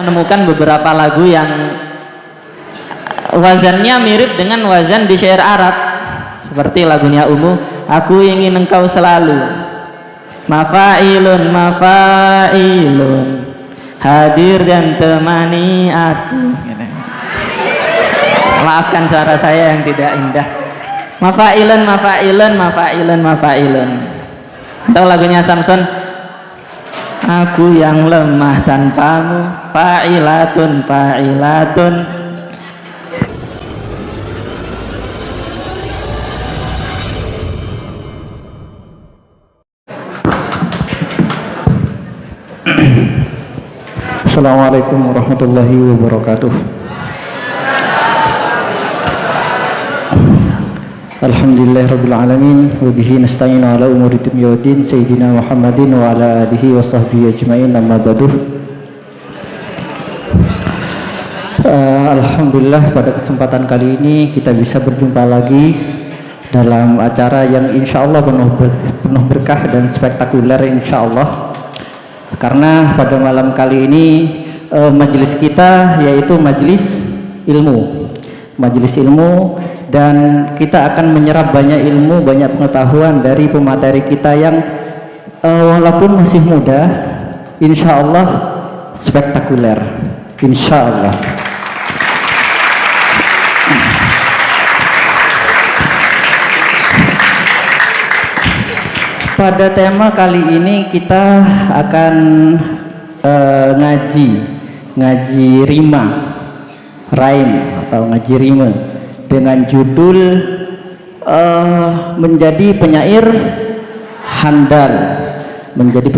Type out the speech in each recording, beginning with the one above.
menemukan beberapa lagu yang wazannya mirip dengan wazan di syair Arab, seperti lagunya Umu, aku ingin engkau selalu, mafailun mafailun, hadir dan temani aku. Maafkan suara saya yang tidak indah. Mafailun mafailun mafailun mafailun. Atau lagunya Samson, aku yang lemah tanpamu, fa'ilatun fa'ilatun. Assalamualaikum warahmatullahi wabarakatuh. Alhamdulillahirabbil alamin wa bihi nasta'inu ala umuri dunya waddin sayyidina Muhammadin wa ala alihi wa sahbihi ajmain, amma ba'du. Alhamdulillah, pada kesempatan kali ini kita bisa berjumpa lagi dalam acara yang insyaallah penuh berkah dan spektakuler insyaallah. Karena pada malam kali ini majelis kita yaitu majelis ilmu, dan kita akan menyerap banyak ilmu, banyak pengetahuan dari pemateri kita yang walaupun masih muda, insya Allah spektakuler, insya Allah. Pada tema kali ini kita akan ngaji rima, rhyme atau ngaji rima, dengan judul menjadi penyair handal, menjadi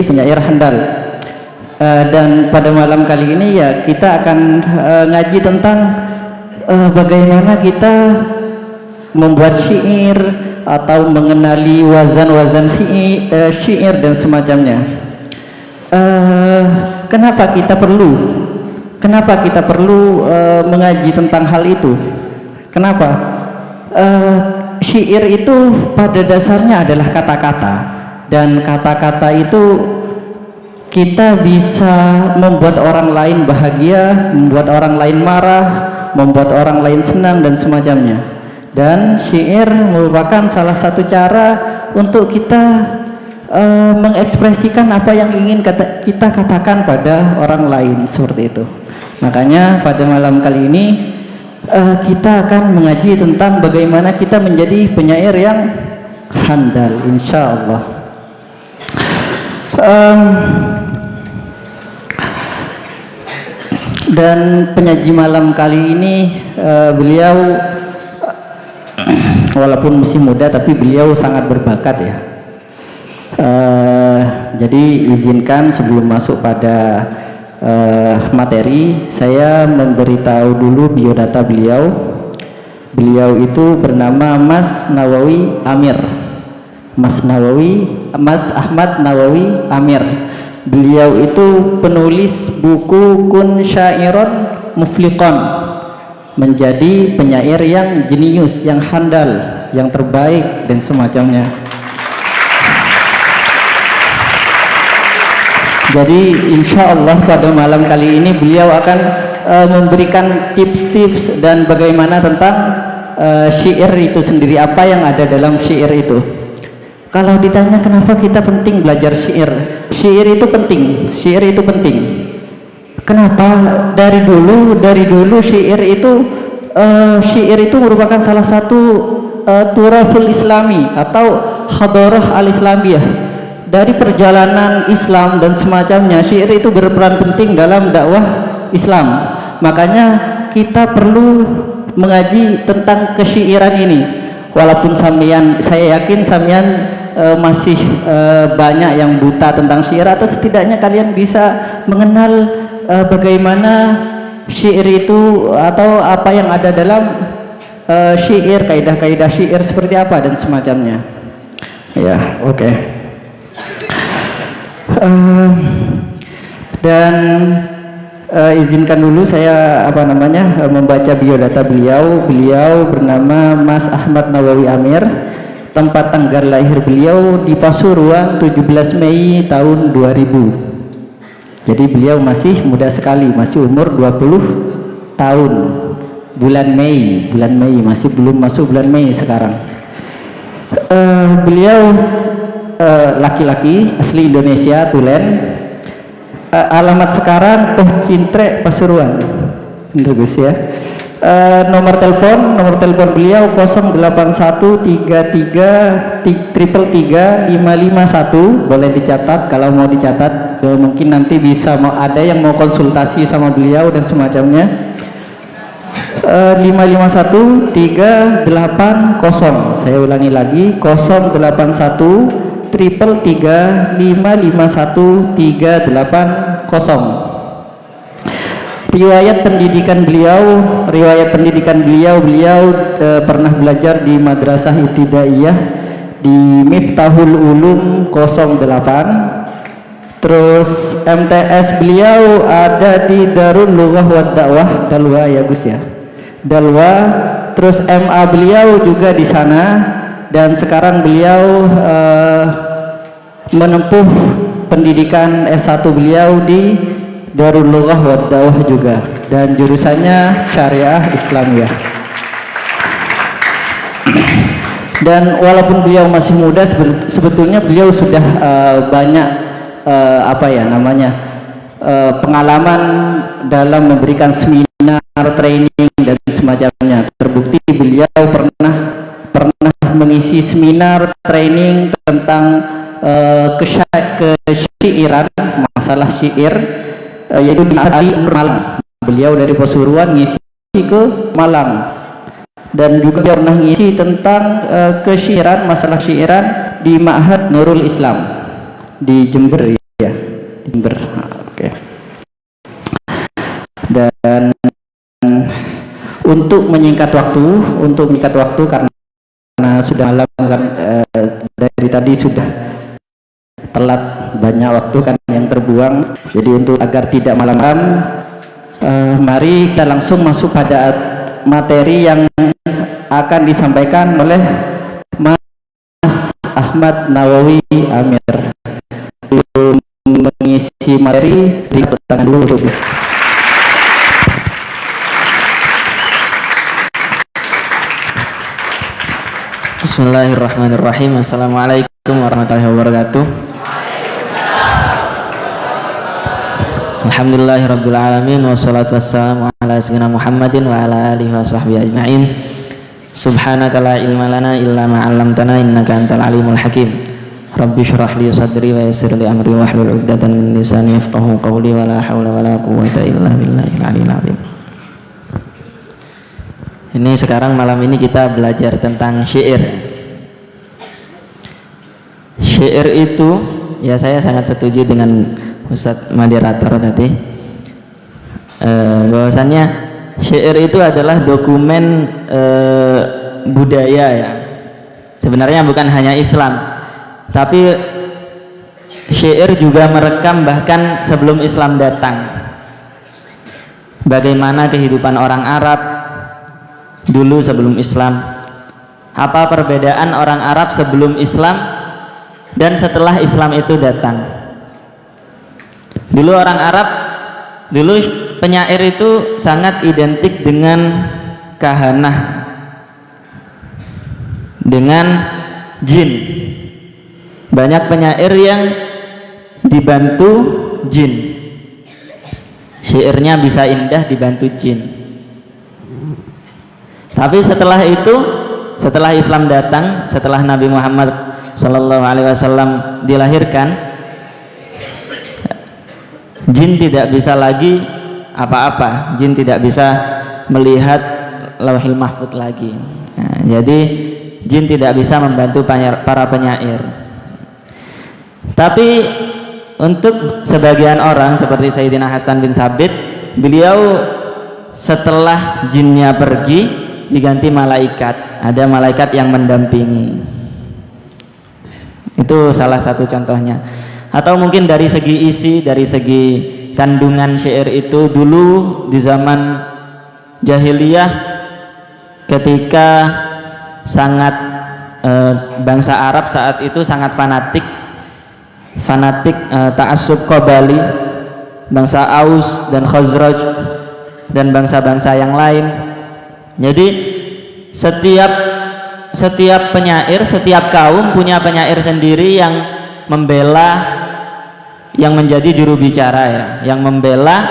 penyair handal. Dan pada malam kali ini ya kita akan ngaji tentang bagaimana kita membuat syair atau mengenali wazan-wazan syair dan semacamnya. Kenapa kita perlu mengaji tentang hal itu? Kenapa? Syair itu pada dasarnya adalah kata-kata, dan kata-kata itu kita bisa membuat orang lain bahagia, membuat orang lain marah, membuat orang lain senang dan semacamnya. Dan syair merupakan salah satu cara untuk kita mengekspresikan apa yang ingin kita katakan pada orang lain, seperti itu. Makanya pada malam kali ini kita akan mengaji tentang bagaimana kita menjadi penyair yang handal, insya Allah. Dan penyaji malam kali ini beliau walaupun masih muda tapi beliau sangat berbakat ya. Jadi izinkan sebelum masuk pada materi, saya memberitahu dulu biodata beliau. Beliau itu bernama Mas Nawawi Amir, Mas Ahmad Nawawi Amir. Beliau itu penulis buku Kun Syairon Mufliqon, menjadi penyair yang jenius, yang handal, yang terbaik dan semacamnya. Jadi insya Allah pada malam kali ini beliau akan memberikan tips-tips dan bagaimana tentang syair itu sendiri, apa yang ada dalam syair itu. Kalau ditanya kenapa kita penting belajar syair, syair itu penting. Kenapa? Dari dulu syair itu merupakan salah satu turasul islami atau hadarah al-islamiyah. Dari perjalanan Islam dan semacamnya, syair itu berperan penting dalam dakwah Islam. Makanya kita perlu mengaji tentang kesyairan ini. Walaupun saya yakin sampean masih banyak yang buta tentang syair, atau setidaknya kalian bisa mengenal bagaimana syair itu atau apa yang ada dalam syair, kaidah-kaidah syair seperti apa dan semacamnya. Ya, oke. Dan izinkan dulu saya membaca biodata beliau. Beliau bernama Mas Ahmad Nawawi Amir. Tempat tanggal lahir beliau di Pasuruan 17 Mei tahun 2000. Jadi beliau masih muda sekali, masih umur 20 tahun. Bulan Mei masih belum masuk bulan Mei sekarang. Beliau laki-laki asli Indonesia, Tulen. Alamat sekarang Cintre Pasuruan. Bagus ya. Nomor telepon beliau 0813333551. Boleh dicatat kalau mau dicatat. Mungkin nanti bisa ada yang mau konsultasi sama beliau dan semacamnya. 551380. Saya ulangi lagi, 0813333551 Riwayat pendidikan beliau pernah belajar di Madrasah Ibtidaiyah di Miftahul Ulum 08. Terus MTS beliau ada di Darul Lughah wa Dakwah, Dalwa ya Gus ya, Dalwa. Terus MA beliau juga di sana, dan sekarang beliau menempuh pendidikan S1 beliau di Darul Lughah wa Dakwah juga, dan jurusannya Syariah Islamiyah. Dan walaupun beliau masih muda, sebetulnya beliau sudah banyak pengalaman dalam memberikan seminar, training dan semacamnya. Terbukti beliau pernah mengisi seminar training tentang kesyairan, masalah syair, yaitu di Malang. Beliau dari Pasuruan ngisi ke Malang, dan juga pernah ngisi tentang kesyairan, masalah syairan di Ma'had Nurul Islam di Jember ya, di Jember. Oke. Dan untuk menyingkat waktu karena sudah malam kan, dari tadi sudah telat, banyak waktu kan yang terbuang. Jadi untuk agar tidak malam-malam, mari kita langsung masuk pada materi yang akan disampaikan oleh Mas Ahmad Nawawi Amir. Mengisi materi, tepuk tangan dulu. Bismillahirrahmanirrahim. Assalamualaikum warahmatullahi wabarakatuh. Alhamdulillahirabbil alamin, wassalatu wassalamu ala sayyidina Muhammadin wa ala alihi wa sahbihi ajma'in. Subhanaka la ilma lana illa ma 'allamtana innaka antal alimul hakim. Rabbi shrah li sadri wa yassir li amri wahlul 'uqdatam min lisani yafqahu qawli wa la haula wa la quwwata illa billahil aliyyil azim. Ini sekarang malam ini kita belajar tentang syair. Syair itu, ya saya sangat setuju dengan Ustadz moderator tadi, bahwasannya syair itu adalah dokumen budaya ya. Sebenarnya bukan hanya Islam, tapi syair juga merekam bahkan sebelum Islam datang, bagaimana kehidupan orang Arab dulu sebelum Islam, apa perbedaan orang Arab sebelum Islam dan setelah Islam itu datang. Dulu orang Arab, dulu penyair itu sangat identik dengan kahanah, dengan jin. Banyak penyair yang dibantu jin, syairnya bisa indah dibantu jin. Tapi setelah itu, setelah Islam datang, setelah Nabi Muhammad SAW dilahirkan, jin tidak bisa lagi apa-apa, jin tidak bisa melihat lauhil mahfud lagi. Nah, jadi jin tidak bisa membantu para penyair. Tapi untuk sebagian orang seperti Sayyidina Hasan bin Thabit, beliau setelah jinnya pergi diganti malaikat, ada malaikat yang mendampingi. Itu salah satu contohnya. Atau mungkin dari segi isi, dari segi kandungan syair itu, dulu di zaman jahiliyah ketika sangat bangsa Arab saat itu sangat fanatik ta'assub qabali, bangsa Aus dan Khazraj dan bangsa-bangsa yang lain. Jadi setiap penyair, setiap kaum punya penyair sendiri yang membela, yang menjadi juru bicara ya, yang membela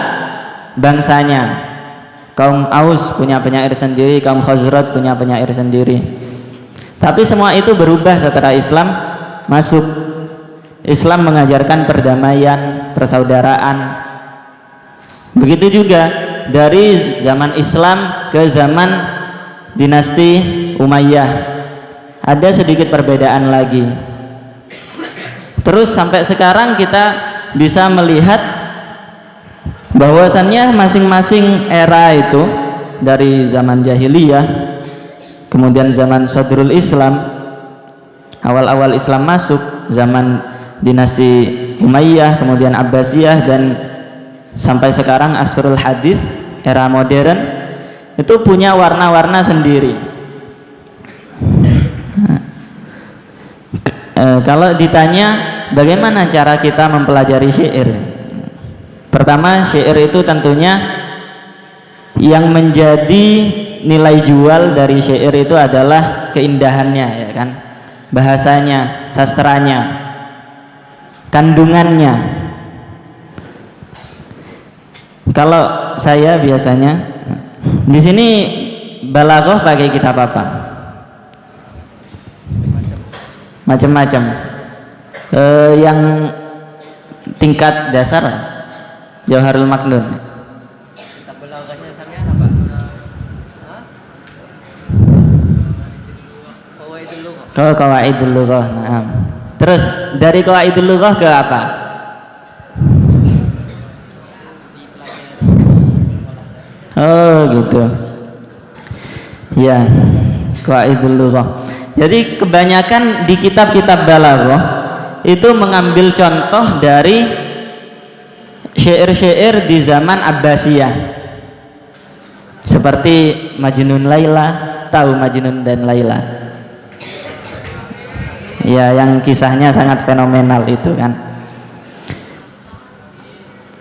bangsanya. Kaum Aus punya penyair sendiri, kaum Khazraj punya penyair sendiri. Tapi semua itu berubah setelah Islam masuk. Islam mengajarkan perdamaian, persaudaraan. Begitu juga dari zaman Islam ke zaman dinasti Umayyah, ada sedikit perbedaan lagi. Terus sampai sekarang kita bisa melihat bahwasannya masing-masing era itu, dari zaman jahiliyah, kemudian zaman sadrul Islam, awal-awal Islam masuk, zaman dinasti Umayyah, kemudian Abbasiyah, dan sampai sekarang Asrul Hadis, era modern, itu punya warna-warna sendiri. Kalau ditanya bagaimana cara kita mempelajari syair, pertama, syair itu tentunya yang menjadi nilai jual dari syair itu adalah keindahannya, ya kan, bahasanya, sastranya, kandungannya. Kalau saya biasanya di sini balaghah pakai kitab apa? Macam-macam. Yang tingkat dasar Jauharul Maknun. Kitab balaghahnya sampean apa? Qawaidul Lughah. Nah. Terus dari Qawaidul Lughah ke apa? Oh gitu. Ya, Qawaidul Lughah. Jadi kebanyakan di kitab-kitab balaghah itu mengambil contoh dari syair-syair di zaman Abbasiyah, seperti Majnun Laila. Tahu Majnun dan Laila? Ya, yang kisahnya sangat fenomenal itu kan.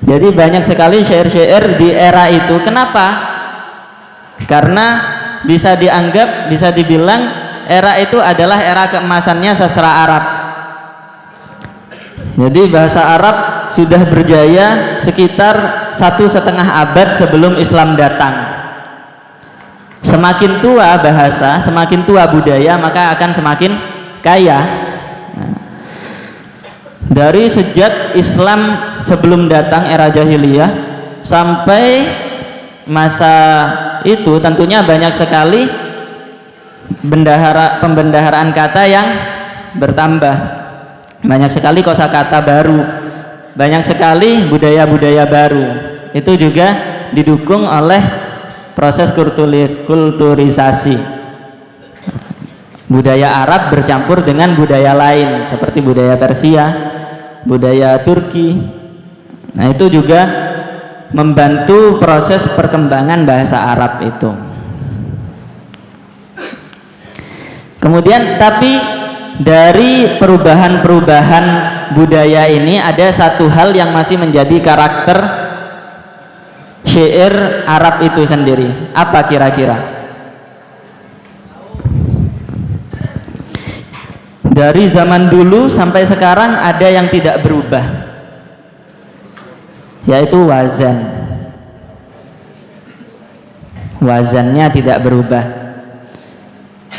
Jadi banyak sekali syair-syair di era itu. Kenapa? Karena bisa dianggap, bisa dibilang era itu adalah era keemasannya sastra Arab. Jadi bahasa Arab sudah berjaya sekitar 1,5 abad sebelum Islam datang. Semakin tua bahasa, semakin tua budaya, maka akan semakin kaya. Nah, dari sejak Islam sebelum datang era jahiliyah sampai masa itu tentunya banyak sekali pembendaharaan kata yang bertambah, banyak sekali kosakata baru, banyak sekali budaya-budaya baru. Itu juga didukung oleh proses kulturisasi. Budaya Arab bercampur dengan budaya lain seperti budaya Persia, budaya Turki. Nah, itu juga membantu proses perkembangan bahasa Arab itu. Kemudian tapi dari perubahan-perubahan budaya ini ada satu hal yang masih menjadi karakter syair Arab itu sendiri. Apa kira-kira? Dari zaman dulu sampai sekarang ada yang tidak berubah, yaitu wazan. Wazannya tidak berubah,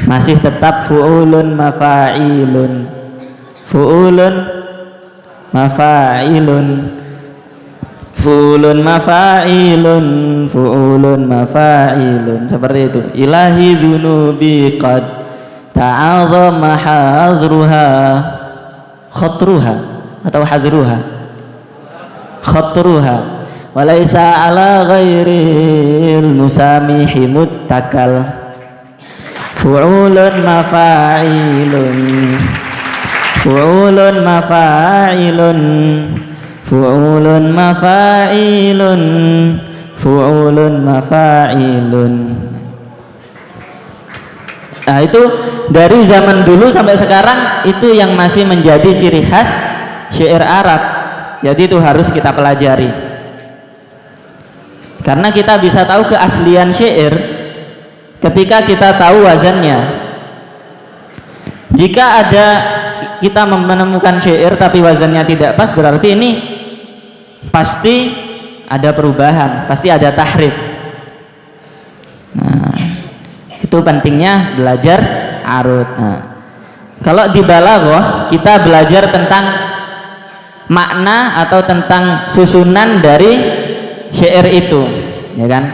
masih tetap fu'ulun mafa'ilun, fu'ulun mafa'ilun, fu'ulun mafa'ilun, fu'ulun mafa'ilun, seperti itu. Ilahi dzunubi qad ta'adzama hazruha, khatruha atau hazruha, khatruha, walaysa ala ghairil musamihi muttakal, fu'ulun mafa'ilun, fu'ulun mafa'ilun, fu'ulun mafa'ilun, fu'ulun mafa'ilun. Nah, itu dari zaman dulu sampai sekarang itu yang masih menjadi ciri khas syair Arab. Jadi itu harus kita pelajari. Karena kita bisa tahu keaslian syair ketika kita tahu wazannya. Jika ada kita menemukan syair tapi wazannya tidak pas, berarti ini pasti ada perubahan, pasti ada tahrif. Nah, itu pentingnya belajar arud. Nah, kalau di balaghah kita belajar tentang makna atau tentang susunan dari syair itu, ya kan?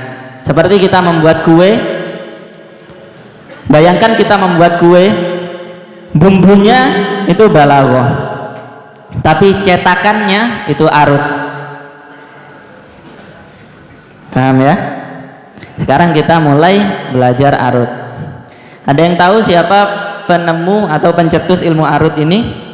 Seperti kita membuat kue. Bayangkan kita membuat kue, bumbunya itu balaghah, tapi cetakannya itu arud. Paham ya? Sekarang kita mulai belajar arud. Ada yang tahu siapa penemu atau pencetus ilmu arud ini?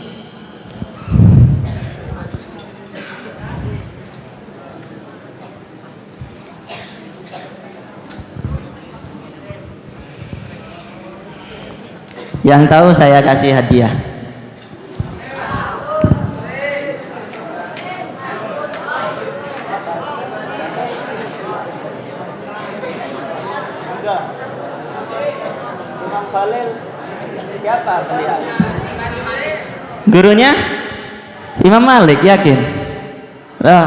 Yang tahu saya kasih hadiah. Siapa beliau? Gurunya Imam Malik, yakin? Oh.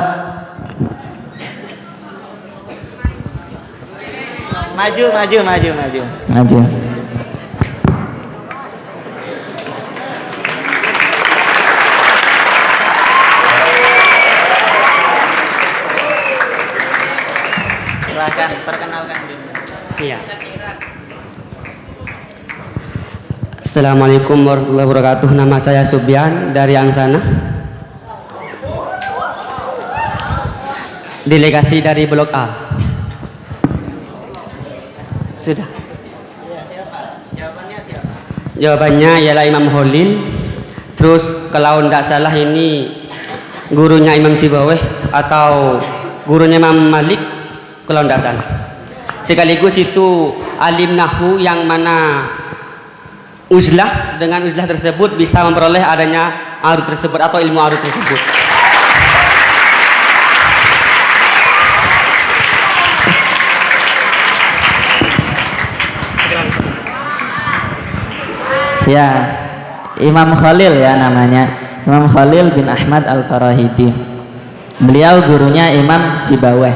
Maju. Silakan perkenalkan diri. Iya. Assalamualaikum warahmatullahi wabarakatuh. Nama saya Subyan dari Angsana. Delegasi dari Blok A. Sudah. Jawabannya siapa? Jawabannya ialah Imam Khalil. Terus kalau tidak salah ini gurunya Imam Sibawayh atau gurunya Imam Malik kalau tidak salah. Sekaligus itu alim nahwu yang mana uzlah, dengan uzlah tersebut bisa memperoleh adanya arud tersebut atau ilmu arud tersebut. Ya, Imam Khalil ya namanya. Imam Khalil bin Ahmad Al-Farahidi. Beliau gurunya Imam Sibawayh.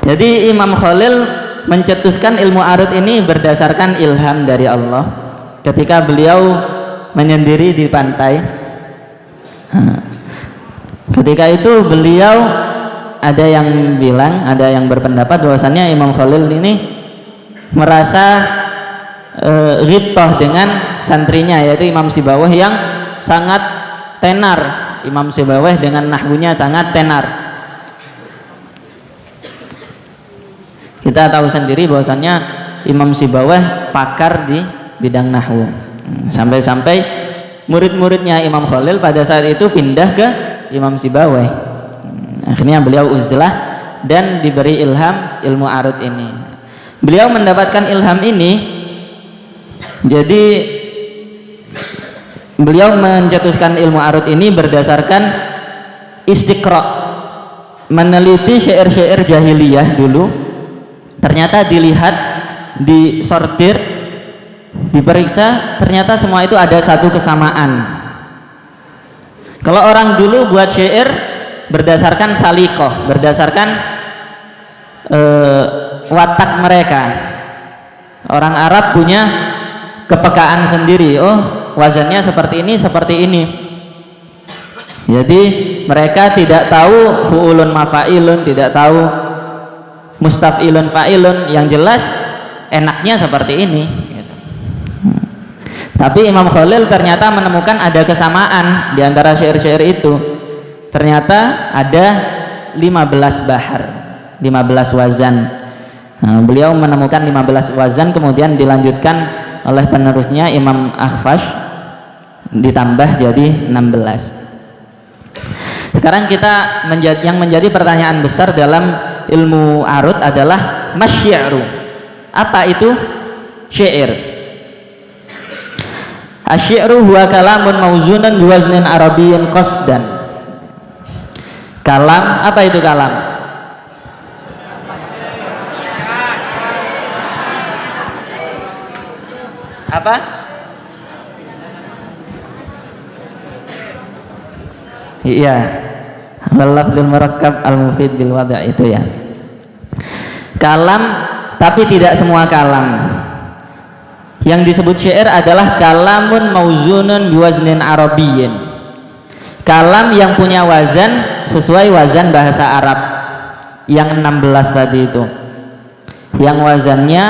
Jadi Imam Khalil mencetuskan ilmu arud ini berdasarkan ilham dari Allah ketika beliau menyendiri di pantai. Ketika itu beliau ada yang bilang, ada yang berpendapat bahwasannya Imam Khalil ini merasa ghibtah dengan santrinya, yaitu Imam Sibawayh yang sangat tenar. Imam Sibawayh dengan nahwunya sangat tenar. Kita tahu sendiri bahwasannya Imam Sibawayh pakar di bidang nahwu. Sampai-sampai murid-muridnya Imam Khalil pada saat itu pindah ke Imam Sibawayh. Akhirnya beliau uzlah dan diberi ilham ilmu arud ini. Beliau mendapatkan ilham ini, jadi beliau mencetuskan ilmu arud ini berdasarkan istiqra, meneliti syair-syair jahiliyah dulu. Ternyata dilihat, disortir, diperiksa, ternyata semua itu ada satu kesamaan. Kalau orang dulu buat syair berdasarkan salikoh, berdasarkan watak mereka. Orang Arab punya kepekaan sendiri. Oh, wazannya seperti ini, seperti ini. Jadi mereka tidak tahu fu'ulun mafa'ilun, tidak tahu mustaf'ilun fa'ilun, yang jelas enaknya seperti ini gitu. Tapi Imam Khalil ternyata menemukan ada kesamaan di antara syair-syair itu. Ternyata ada 15 bahar, 15 wazan. Nah, beliau menemukan 15 wazan, kemudian dilanjutkan oleh penerusnya Imam Akhfash, ditambah jadi 16. Sekarang kita yang menjadi pertanyaan besar dalam ilmu arud adalah masyi'ru. Apa itu syair? Asyi'ru huwa kalamun mawzunun biwaznin arabiyyin qasdan. Kalam, apa itu kalam? Apa? Iya, al-lafzul murakkab al-mufid bil wada' itu ya. Kalam, tapi tidak semua kalam. Yang disebut syair adalah kalamun mauzunun biwaznin arabiyyin. Kalam yang punya wazan sesuai wazan bahasa Arab. Yang 16 tadi itu. Yang wazannya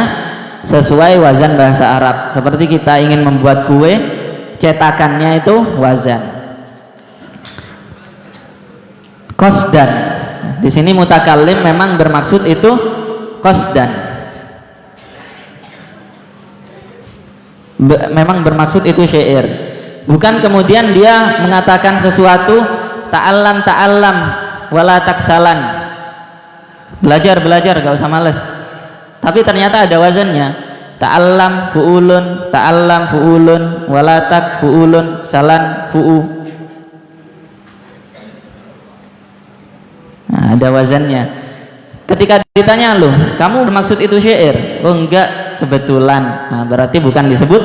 sesuai wazan bahasa Arab. Seperti kita ingin membuat kue, cetakannya itu wazan. Qasdan. Di sini mutakallim memang bermaksud itu qasdan. Memang bermaksud itu syair. Bukan kemudian dia mengatakan sesuatu ta'allam wala taksalan. Belajar, gak usah males. Tapi ternyata ada wazannya. Ta'allam fu'ulun wala tak fu'ulun salan fu'u. Nah, ada wazannya. Ketika ditanya, loh, kamu bermaksud itu syair? Oh enggak, kebetulan. Nah, berarti bukan disebut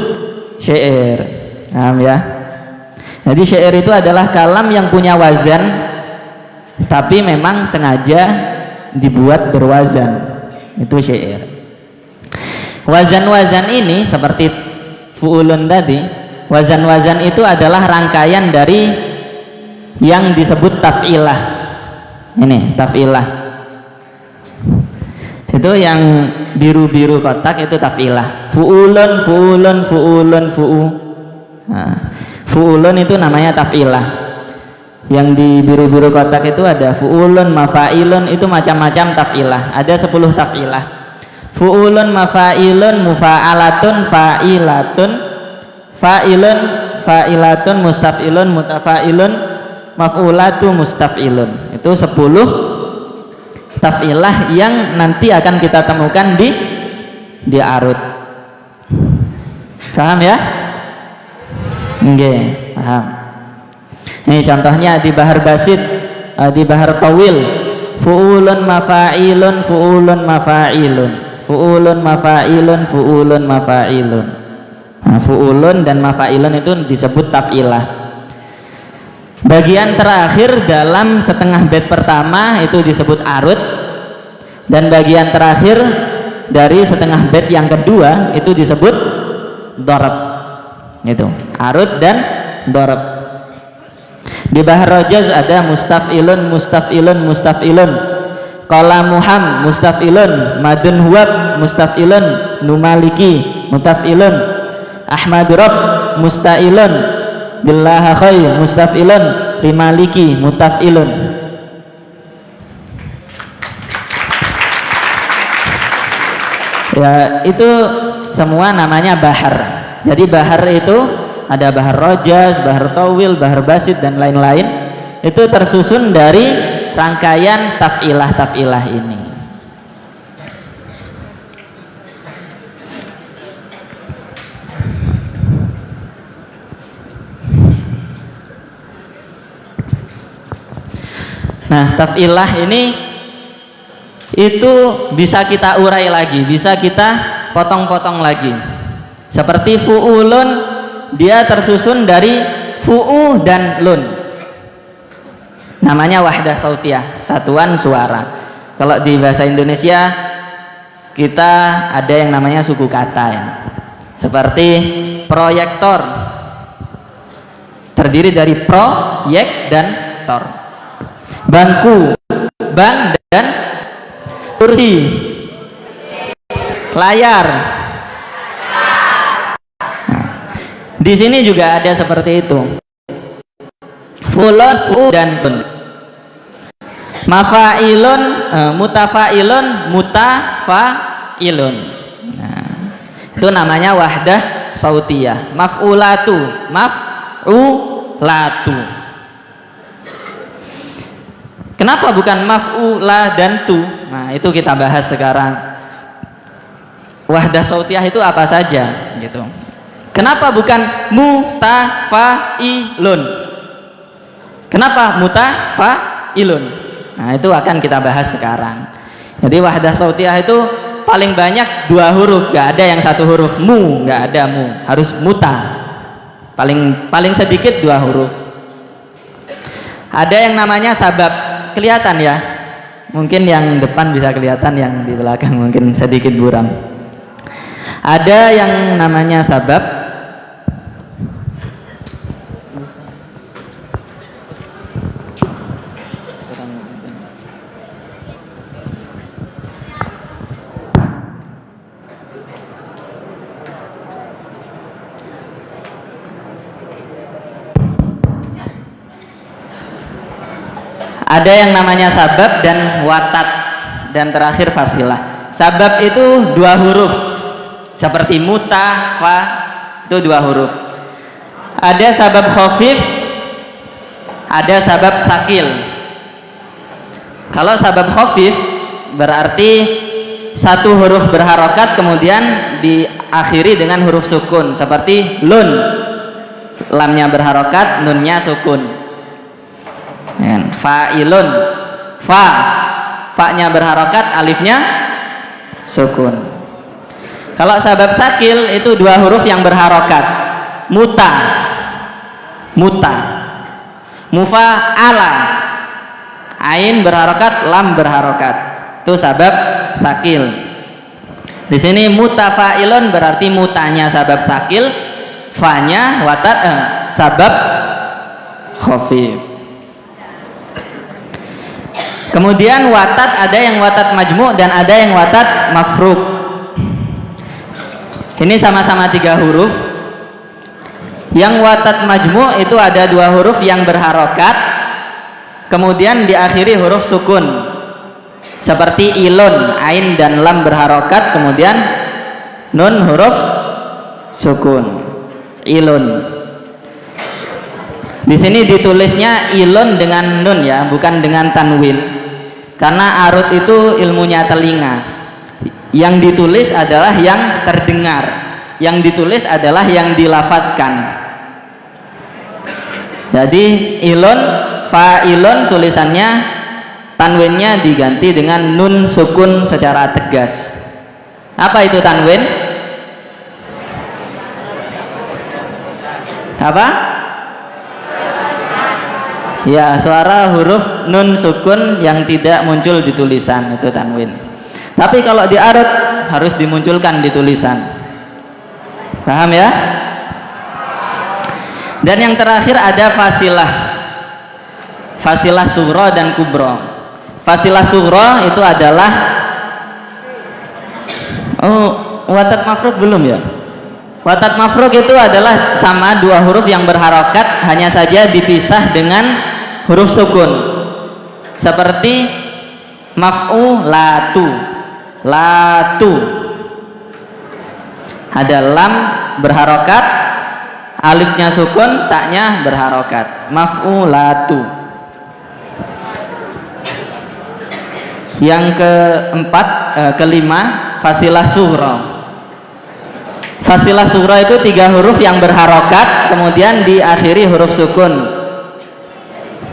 syair. Paham ya? Jadi syair itu adalah kalam yang punya wazan, tapi memang sengaja dibuat berwazan. Itu syair. Wazan-wazan ini seperti fu'ulun tadi, wazan-wazan itu adalah rangkaian dari yang disebut taf'ilah. Ini taf'ilah. Itu yang biru-biru kotak itu taf'ilah. Fu'ulun fu'u. Nah, fu'ulun itu namanya taf'ilah. Yang di biru-biru kotak itu ada fu'ulun, mafa'ilun, itu macam-macam taf'ilah. Ada 10 taf'ilah. Fu'ulun, mafa'ilun, mufa'alatun, fa'ilatun, fa'ilun, fa'ilatun, mustaf'ilun, mutafa'ilun, maf'ulatu, mustaf'ilun. Itu 10 taf'ilah yang nanti akan kita temukan di arut. Paham ya? Nggih, paham. Ini contohnya di bahar basit, di bahar tawil. Fu'ulun mafa'ilun, fu'ulun mafa'ilun, fu'ulun mafa'ilun, fu'ulun mafa'ilun. Nah, fu'ulun dan mafa'ilun itu disebut taf'ilah. Bagian terakhir dalam setengah bait pertama itu disebut arut, dan bagian terakhir dari setengah bait yang kedua itu disebut dorab. Itu arut dan dorab. Di bahar rojaz ada mustaf'ilun, qalamuham mustaf'ilun, madun huwab mustaf'ilun, numaliki mutaf'ilun, ahmadu rabb musta'ilun, billaha khair mustaf'ilun, limaliki mutaf'ilun. Ya, itu semua namanya bahar. Jadi bahar itu ada bahar rojaz, bahar tawil, bahar basit dan lain-lain. Itu tersusun dari rangkaian taf'ilah ini. Nah, taf'ilah ini itu bisa kita urai lagi, bisa kita potong-potong lagi. Seperti fu'ulun, dia tersusun dari fu'u dan lun. Namanya wahdah sautiyah, satuan suara. Kalau di bahasa Indonesia kita ada yang namanya suku kata ya. Seperti proyektor, terdiri dari proyek dan tor. Bangku, bang dan kursi. Layar. Nah, di sini juga ada seperti itu. Fulun, fu dan lun. Mafa'ilun, mutafa'ilun, mutafa'ilun. Nah, itu namanya wahdah sautiyah. Maf'ulatu, maf'ulatu. Kenapa bukan maf'ula dan tu? Nah, itu kita bahas sekarang. Wahdah sautiyah itu apa saja gitu. Kenapa bukan mutafa'ilun? Kenapa mutafa'ilun? Nah, itu akan kita bahas sekarang. Jadi wahdah sautiyah itu paling banyak 2 huruf, gak ada yang 1 huruf. Mu, gak ada mu, harus muta. Paling sedikit 2 huruf. Ada yang namanya sabab, kelihatan ya. Mungkin yang depan bisa kelihatan, yang di belakang mungkin sedikit buram. Ada yang namanya sabab. Ada yang namanya sabab dan watat, dan terakhir fasilah. Sabab itu 2 huruf, seperti muta, fa, itu 2 huruf. Ada sabab khafif, ada sabab thaqil. Kalau sabab khafif berarti 1 huruf berharokat kemudian diakhiri dengan huruf sukun, seperti lun, lamnya berharokat, nunnya sukun. Fa'ilun, fa-nya berharokat, alifnya sukun. Kalau sabab thaqil itu 2 huruf yang berharokat, muta, mufa'ala, ain berharokat, lam berharokat, itu sabab thaqil. Di sini mutafa'ilun berarti mutanya sabab thaqil, fa-nya watat, sabab khafif. Kemudian watat, ada yang watat majmu' dan ada yang watat mafruk. Ini sama-sama 3 huruf. Yang watat majmu' itu ada 2 huruf yang berharokat kemudian diakhiri huruf sukun, seperti ilun, ain dan lam berharokat kemudian nun huruf sukun, ilun. Di sini ditulisnya ilun dengan nun ya, bukan dengan tanwin. Karena arut itu ilmunya telinga. Yang ditulis adalah yang terdengar, yang ditulis adalah yang dilafadzkan. Jadi ilun, fa'ilun tulisannya, tanwinnya diganti dengan nun sukun secara tegas. Apa itu tanwin? Apa? Ya, suara huruf nun sukun yang tidak muncul di tulisan, itu tanwin. Tapi kalau di arut harus dimunculkan di tulisan. Paham ya? Dan yang terakhir ada fasilah. Fasilah sughra dan kubra. Fasilah sughra itu adalah, watat mafruk belum ya? Watat mafruk itu adalah sama 2 huruf yang berharokat, hanya saja dipisah dengan huruf sukun, seperti maf'ulatu, latu, ada lam berharokat, alifnya sukun, taknya berharokat, maf'ulatu. Yang kelima fasilah sughra. Fasilah sughra itu 3 huruf yang berharokat kemudian diakhiri huruf sukun,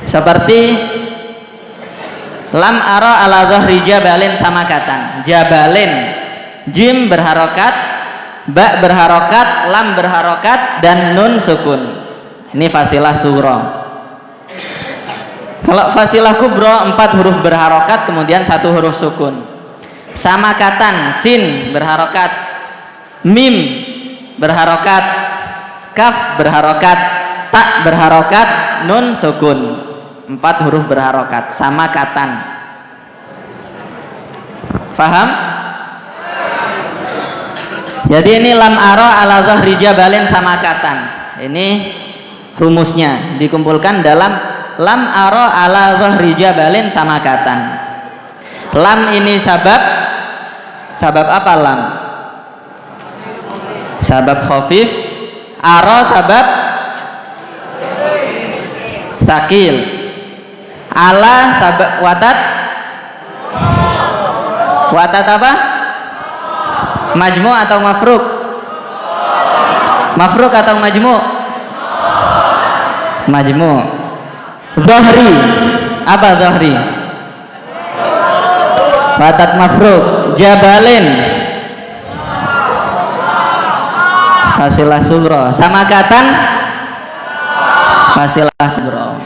seperti lam ara ala dhahri jabalin samakatan, jabalin, jim berharokat, ba berharokat, lam berharokat, dan nun sukun. Ini fasilah sughra. Kalau fasilah kubra 4 huruf berharokat kemudian 1 huruf sukun. Samakatan, sin berharokat, mim berharokat, kaf berharokat, tak berharokat, nun sukun. 4 huruf berharokat, samakatan. Faham? Jadi ini lam ara ala dhahri jabalin samakatan. Ini rumusnya dikumpulkan dalam lam ara ala dhahri jabalin samakatan. Lam ini sabab apa lam? Sabab khafif. Ara sabab sakil. Ala sabab watat. Watat apa? Majmu' atau mafruk? Mafruk atau majmu'? Majmu'. Dhahri. Apa dhahri? watat mafruk. Jabalin fasilah sugro. Samakatan fasilah kubro.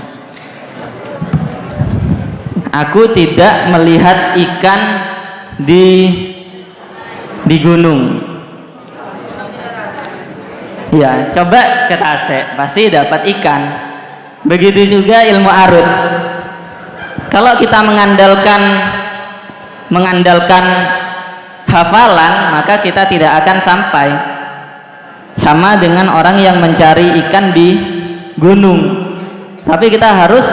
Aku tidak melihat ikan di gunung. Ya, coba ke Tasik pasti dapat ikan. Begitu juga ilmu arut. Kalau kita mengandalkan hafalan, maka kita tidak akan sampai. Sama dengan orang yang mencari ikan di gunung. Tapi kita harus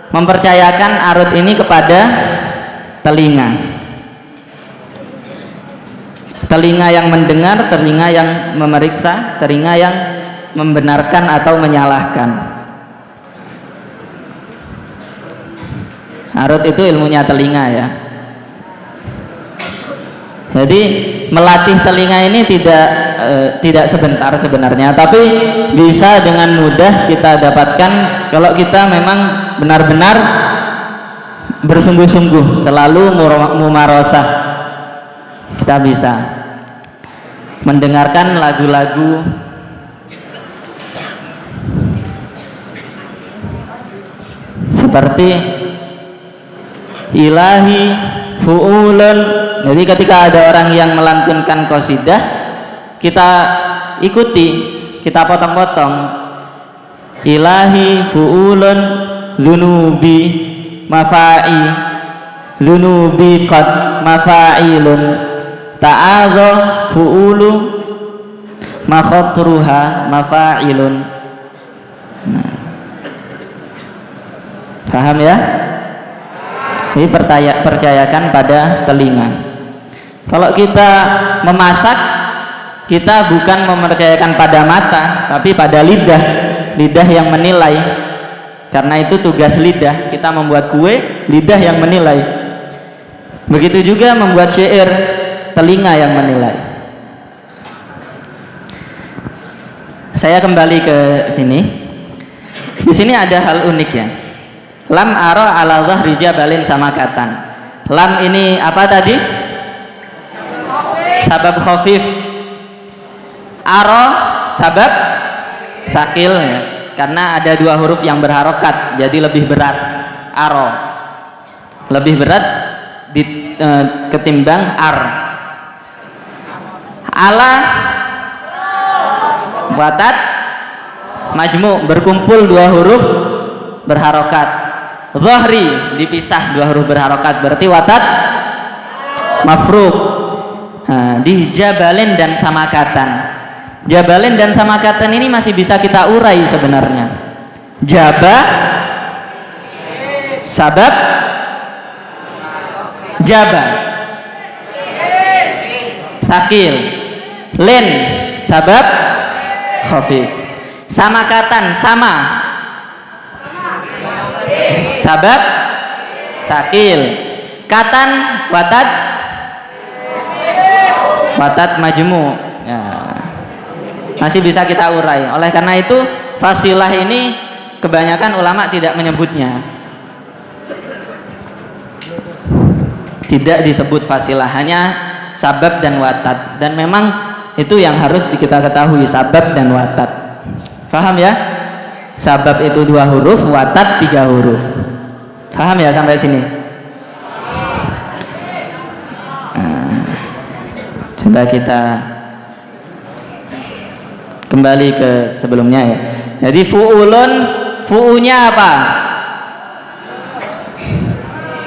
mempercayakan arut ini kepada telinga. Telinga yang mendengar, telinga yang memeriksa, telinga yang membenarkan atau menyalahkan. Arut itu ilmunya telinga ya. Jadi melatih telinga ini tidak sebentar sebenarnya, tapi bisa dengan mudah kita dapatkan kalau kita memang benar-benar bersungguh-sungguh, selalu mumarosah. Kita bisa mendengarkan lagu-lagu seperti ilahi fu'ulun. Jadi ketika ada orang yang melantunkan qasidah, kita ikuti, kita potong-potong. Ilahi fu'ulun lunubi mafa'i lunubi qad mafa'ilun ta'adha fu'ulu makhatruha mafa'ilun. Nah. Paham ya? Jadi percayakan pada telinga. Kalau kita memasak, kita bukan mempercayakan pada mata, tapi pada lidah. Lidah yang menilai. Karena itu tugas lidah. Kita membuat kue, lidah yang menilai. Begitu juga membuat syair, telinga yang menilai. Saya kembali ke sini. Di sini ada hal unik ya. Lam ara ala dhahri jabalin samakatan. Lam ini apa tadi? Sabab khafif. Ara sabab sakil ya. Karena ada dua huruf yang berharokat, jadi lebih berat. Ara lebih berat ketimbang ar. Ala watat majmu, berkumpul dua huruf berharokat. Dhahri dipisah dua huruf berharokat, berarti watat mafruk. Nah, di jabalin dan samakatan. Jabalin dan samakatan ini masih bisa kita urai sebenarnya. Jaba sabab jaba sakil, len sabab khafif. Samakatan sama sabab sakil, katan watat majmu ya. Masih bisa kita urai. Oleh karena itu fasilah ini kebanyakan ulama tidak menyebutnya, tidak disebut fasilah, hanya sabab dan watat. Dan memang itu yang harus kita ketahui, sabab dan watat. Paham ya? Sabab itu dua huruf, watat tiga huruf. Paham ya sampai sini? Nah, coba kita kembali ke sebelumnya ya. Jadi fu'ulun, fu'unya apa?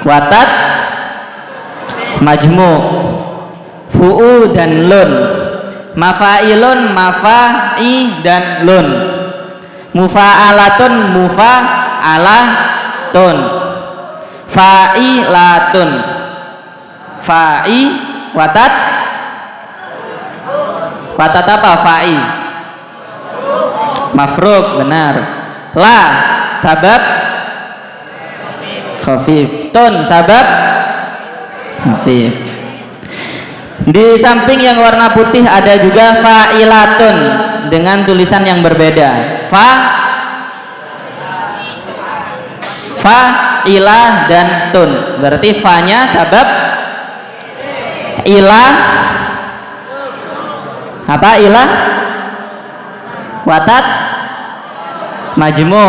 Watat majmu, fu'u dan lun. Mafa'ilun, mafa'i dan lun. Mufa'alatun, mufa'alatun. Fa'ilatun. Fa'i watat apa? Fa'i mafruk, benar. La sabab khafif, tun sabab khafif. Di samping yang warna putih ada juga fa'ilatun dengan tulisan yang berbeda. Fa'ilah dan tun. Berarti fa-nya sabab ila apa, ila watat majmu,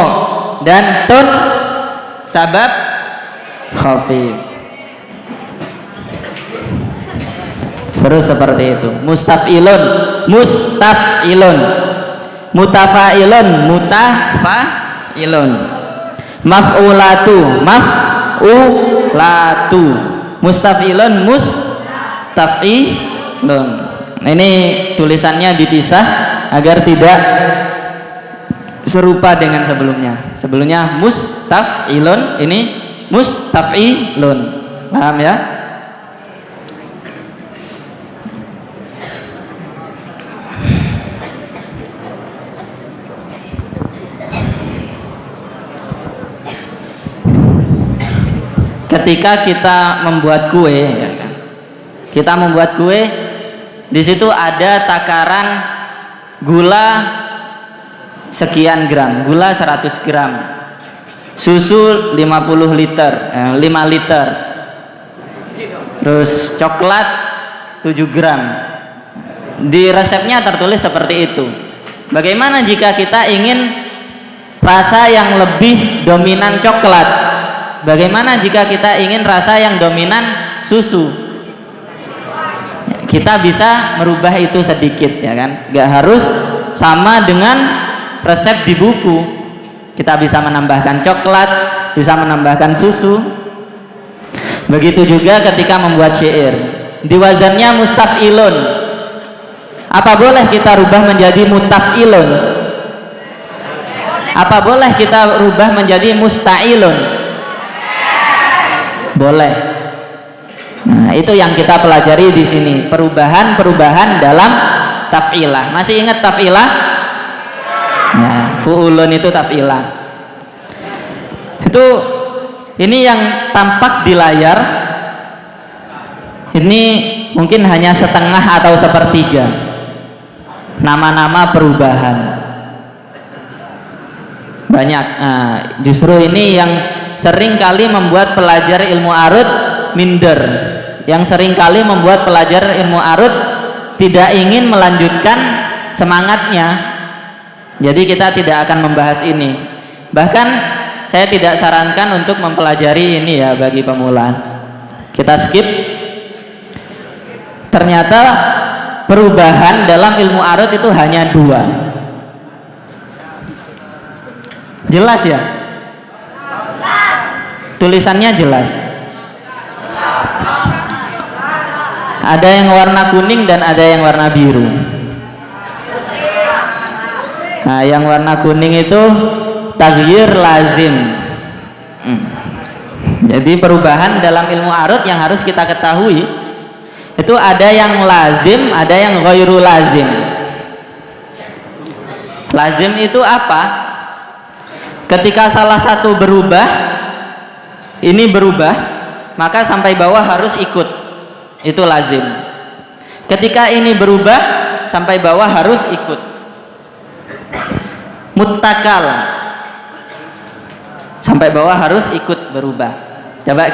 dan tun sabab khafif. Seru seperti itu. Mustafilun, mustafilun, mutafailun, mutafailun, maf'ulatu, maf'ulatu, mustafilun, mustafilun. Ini tulisannya dipisah agar tidak serupa dengan sebelumnya. Sebelumnya mustafilun, ini mustafilun. Paham ya? Ketika kita membuat kue, ya kan? Kita membuat kue, di situ ada takaran gula sekian gram, gula 100 gram, susu 50 liter, 5 liter, terus coklat 7 gram. Di resepnya tertulis seperti itu. Bagaimana jika kita ingin rasa yang lebih dominan coklat? Bagaimana jika kita ingin rasa yang dominan susu? Kita bisa merubah itu sedikit, ya kan? Gak harus sama dengan resep di buku. Kita bisa menambahkan coklat, bisa menambahkan susu. Begitu juga ketika membuat syair. Di wazannya mustafilun, apa boleh kita rubah menjadi mutafilun? Apa boleh kita rubah menjadi mustailun? Boleh. Nah, itu yang kita pelajari di sini, perubahan-perubahan dalam taf'ilah. Masih ingat taf'ilah? Nah, fu'ulun itu taf'ilah. Itu ini yang tampak di layar. Ini mungkin hanya setengah atau sepertiga nama-nama perubahan. Banyak. Nah, justru ini yang sering kali membuat pelajar ilmu arud minder, yang sering kali membuat pelajar ilmu arud tidak ingin melanjutkan semangatnya. Jadi kita tidak akan membahas ini. Bahkan saya tidak sarankan untuk mempelajari ini ya bagi pemula. Kita skip. Ternyata perubahan dalam ilmu arud itu hanya 2. Jelas ya? Tulisannya jelas. Ada yang warna kuning dan ada yang warna biru. Nah, yang warna kuning itu taghyir lazim. Jadi perubahan dalam ilmu arud yang harus kita ketahui itu ada yang lazim, ada yang ghairu lazim. Lazim itu apa? Ketika salah satu berubah, ini berubah, maka sampai bawah harus ikut. Itu lazim. Ketika ini berubah, sampai bawah harus ikut. Muttakal, sampai bawah harus ikut berubah. Coba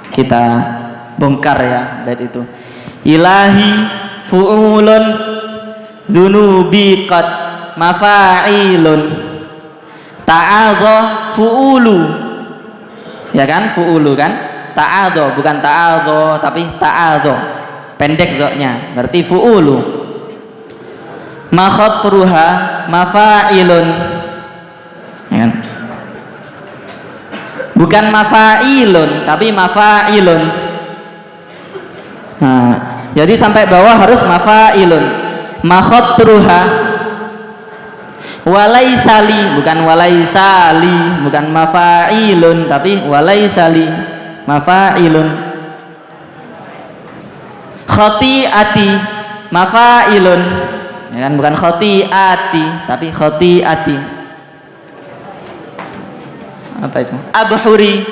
kita bongkar ya bait itu. Ilahi fu'ulun dzunubi qad mafa'ilun ta'adha fu'ulu, ya kan? Fu'ulu kan? Ta'adha, bukan ta'adha tapi ta'adha, pendek doknya, berarti fu'ulu. Ma khatruha mafa'ilun, ya kan? Bukan mafa'ilun tapi mafa'ilun. Nah, jadi sampai bawah harus mafa'ilun. Ma khatruha walaisali, bukan walaisali, bukan mafa'ilun tapi walaisali, mafa'ilun. Khati'ati mafa'ilun, ya kan? Bukan khati'ati tapi khati'ati. Apa itu? Abhuri,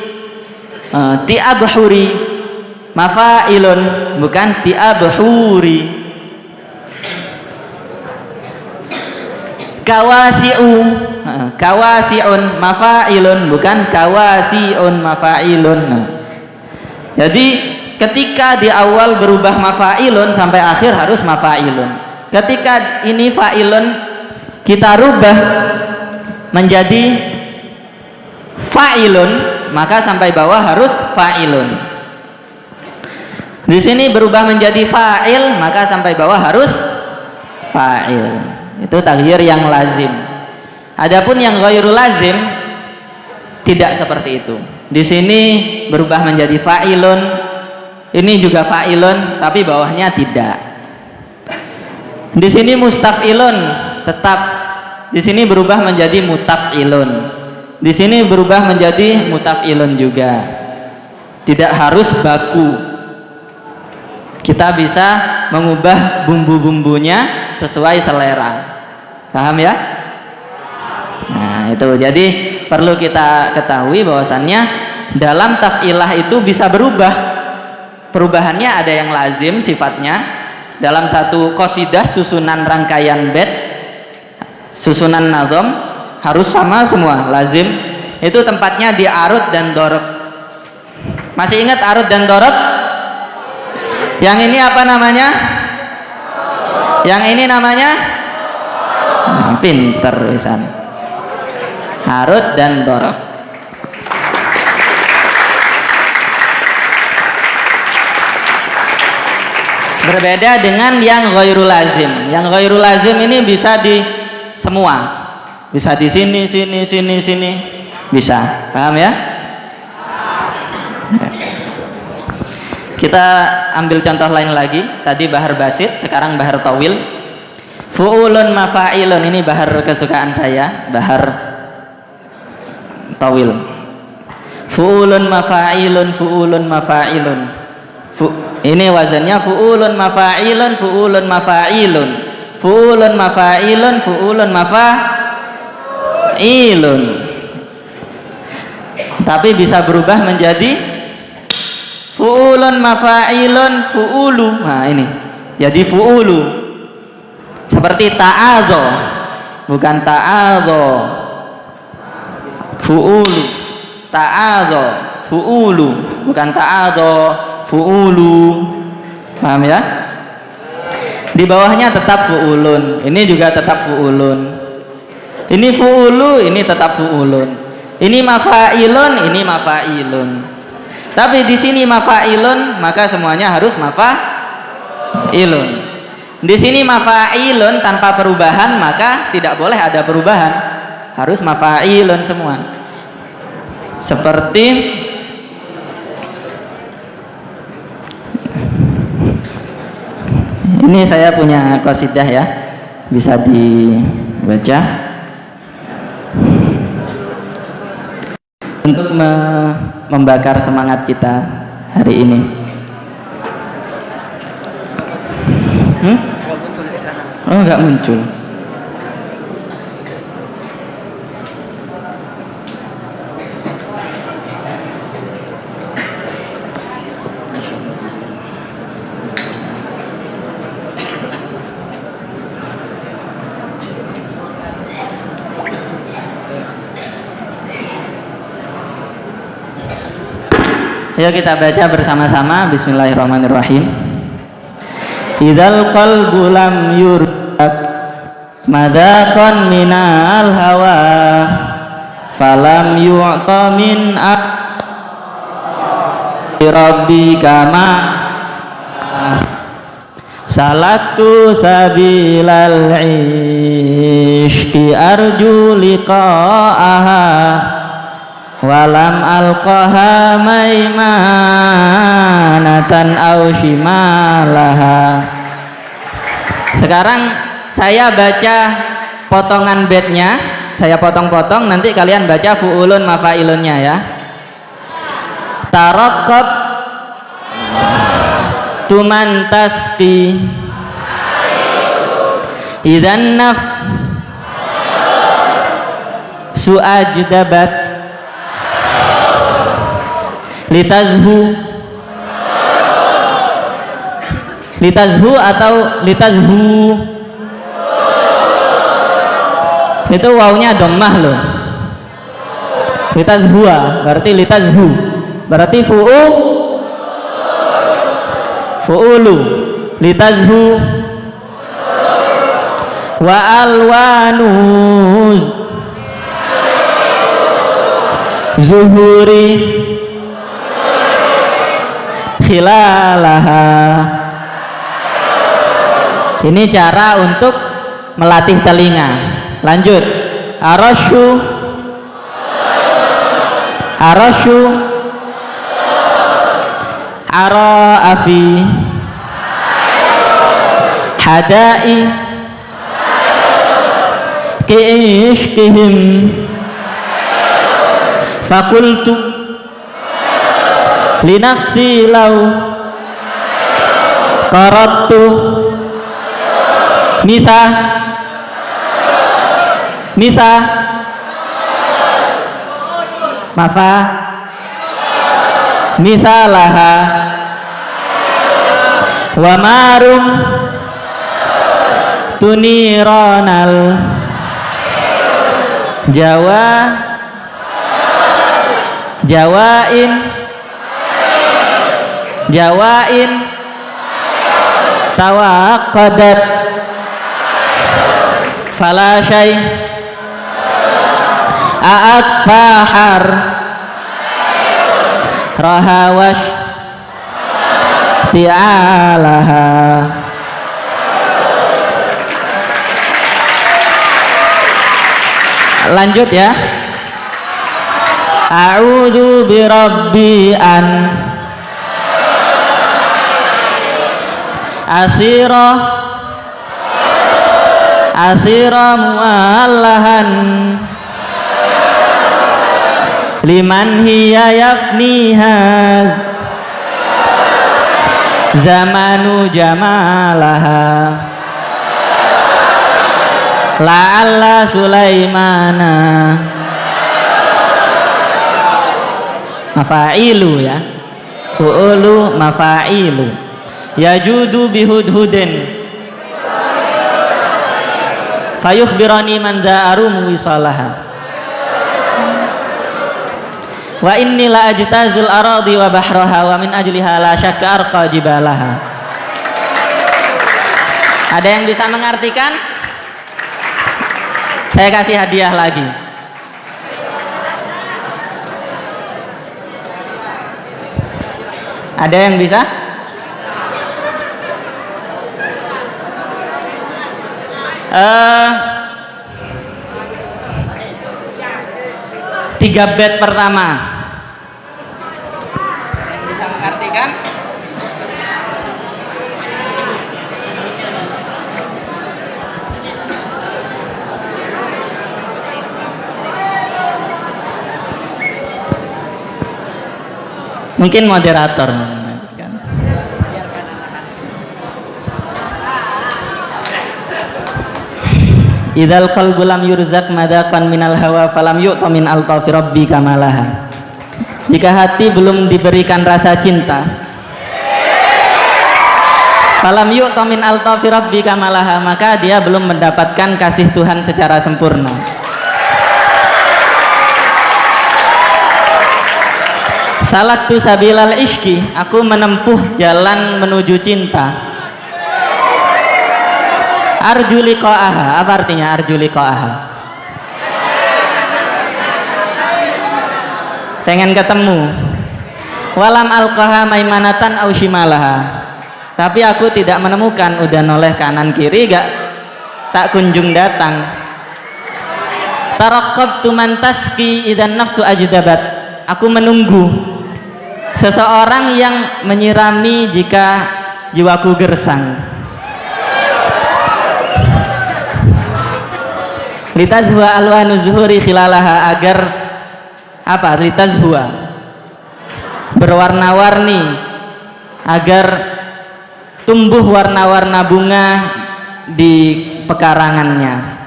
ti'abhuri mafa'ilun, bukan ti'abhuri. Kawasi'u, kawasi'un mafa'ilun, bukan kawasi'un mafa'ilun. Jadi ketika di awal berubah mafa'ilun sampai akhir harus mafa'ilun. Ketika ini fa'ilun kita rubah menjadi fa'ilun, maka sampai bawah harus fa'ilun. Di sini berubah menjadi fa'il, maka sampai bawah harus fa'il. Itu taghyir yang lazim. Adapun yang ghairu lazim tidak seperti itu. Di sini berubah menjadi fa'ilun, ini juga fa'ilun, tapi bawahnya tidak. Di sini mustaf'ilun tetap, di sini berubah menjadi mutaf'ilun, di sini berubah menjadi mutaf'ilun juga. Tidak harus baku. Kita bisa mengubah bumbu-bumbunya sesuai selera. Paham ya? Nah, itu jadi perlu kita ketahui bahwasannya dalam taf'ilah itu bisa berubah. Perubahannya ada yang lazim sifatnya. Dalam satu qasidah susunan rangkaian bait, susunan nazam harus sama semua, lazim. Itu tempatnya di arud dan dorab. Masih ingat arud dan dorab? Yang ini apa namanya? Yang ini namanya? Nah, pinter Isan. Arud dan dorab. Berbeda dengan yang ghairu lazim. Yang ghairu lazim ini bisa di semua, bisa di sini, sini, bisa. Paham ya? Kita ambil contoh lain lagi. Tadi bahar basit, sekarang bahar tawil. Fu'ulun mafa'ilun, ini bahar kesukaan saya, bahar tawil. Fu'ulun mafa'ilun, fu'ulun mafa'ilun. Ini wazannya fu'ulun mafa'ilun, fu'ulun mafa'ilun, fu'ulun mafa'ilun, fu'ulun mafa'ilun. Tapi bisa berubah menjadi fu'ulun mafa'ilun, fu'ulu. Nah ini jadi fu'ulu, seperti ta'adho, bukan ta'adho. Fu'ulu, ta'adho, fu'ulu, bukan ta'adho, fu'ulu. Paham ya? Di bawahnya tetap fu'ulun, ini juga tetap fu'ulun. Ini fu'ulu, ini tetap fu'ulun. Ini mafa'ilun, ini mafa'ilun. Tapi di sini mafa'ilun, maka semuanya harus mafa'ilun. Di sini mafa'ilun tanpa perubahan, maka tidak boleh ada perubahan, harus mafa'ilun semua. Seperti ini, saya punya qasidah ya, bisa dibaca untuk membakar semangat kita hari ini. Oh, nggak muncul. Ayo kita baca bersama-sama. Bismillahirrahmanirrahim. Idzal qalbu lam yurdak madaqan minal hawa falam yu'ta min rabbika ma salatu sabilal ishqi arju liqa'aha walam alqaha maimanatan aw shimalaha. Sekarang saya baca potongan baitnya, saya potong-potong, nanti kalian baca fu'ulun mafa'ilunnya ya. Taraqqab tuman tasqi idzan naf su'ajdabat litazhu atau litazhu, itu wawunya dhammah loh. Litazhua berarti litazhu, berarti fu'ulu litazhu wa alwanuz zuhuri khilalaha. Ini cara untuk melatih telinga. Lanjut. Arasyu ara'afi hadai ki'ishkihim fakultu linafsi law qarattu misa mafa misalaha wa marum tuniranal jawain tawaqqadat fala syai a'at fahar rahawash ti'alaha. Lanjut ya. A'udzu birabbi an asira mu'allahan liman hiya yafnihaz zamanu jamalaha la'alla sulaimana mafa'ilu ya, fu'ulu mafa'ilu yajudu bihudhudin fayukhbirani man da'arum wisalaha wa inni la ajtazul aradi wa bahraha wa min ajliha la syakka arqa jibalaha. Ada yang bisa mengartikan? Saya kasih hadiah lagi. Ada yang bisa? Tiga bait pertama bisa mengartikan? Mungkin moderator mengartikan. Idzal qalbu lam yurzak madakan minal hawa falam yu'ta min altafi rabbi kamalaha. Jika hati belum diberikan rasa cinta, falam yu'ta min altafi rabbi kamalaha, maka dia belum mendapatkan kasih Tuhan secara sempurna. Salaktu sabilal ishki, aku menempuh jalan menuju cinta. Arju liqa'aha, apa artinya arju liqa'aha? Pengen ketemu. Walam alqaha maimanatan au shimalaha, tapi aku tidak menemukan, udah noleh kanan kiri gak tak kunjung datang. Taraqqabtu man taski idan nafsu ajdabat, aku menunggu seseorang yang menyirami jika jiwaku gersang. Litazhua alwanu zuhuri khilalaha, agar apa? Litazhua berwarna-warni, agar tumbuh warna-warna bunga di pekarangannya.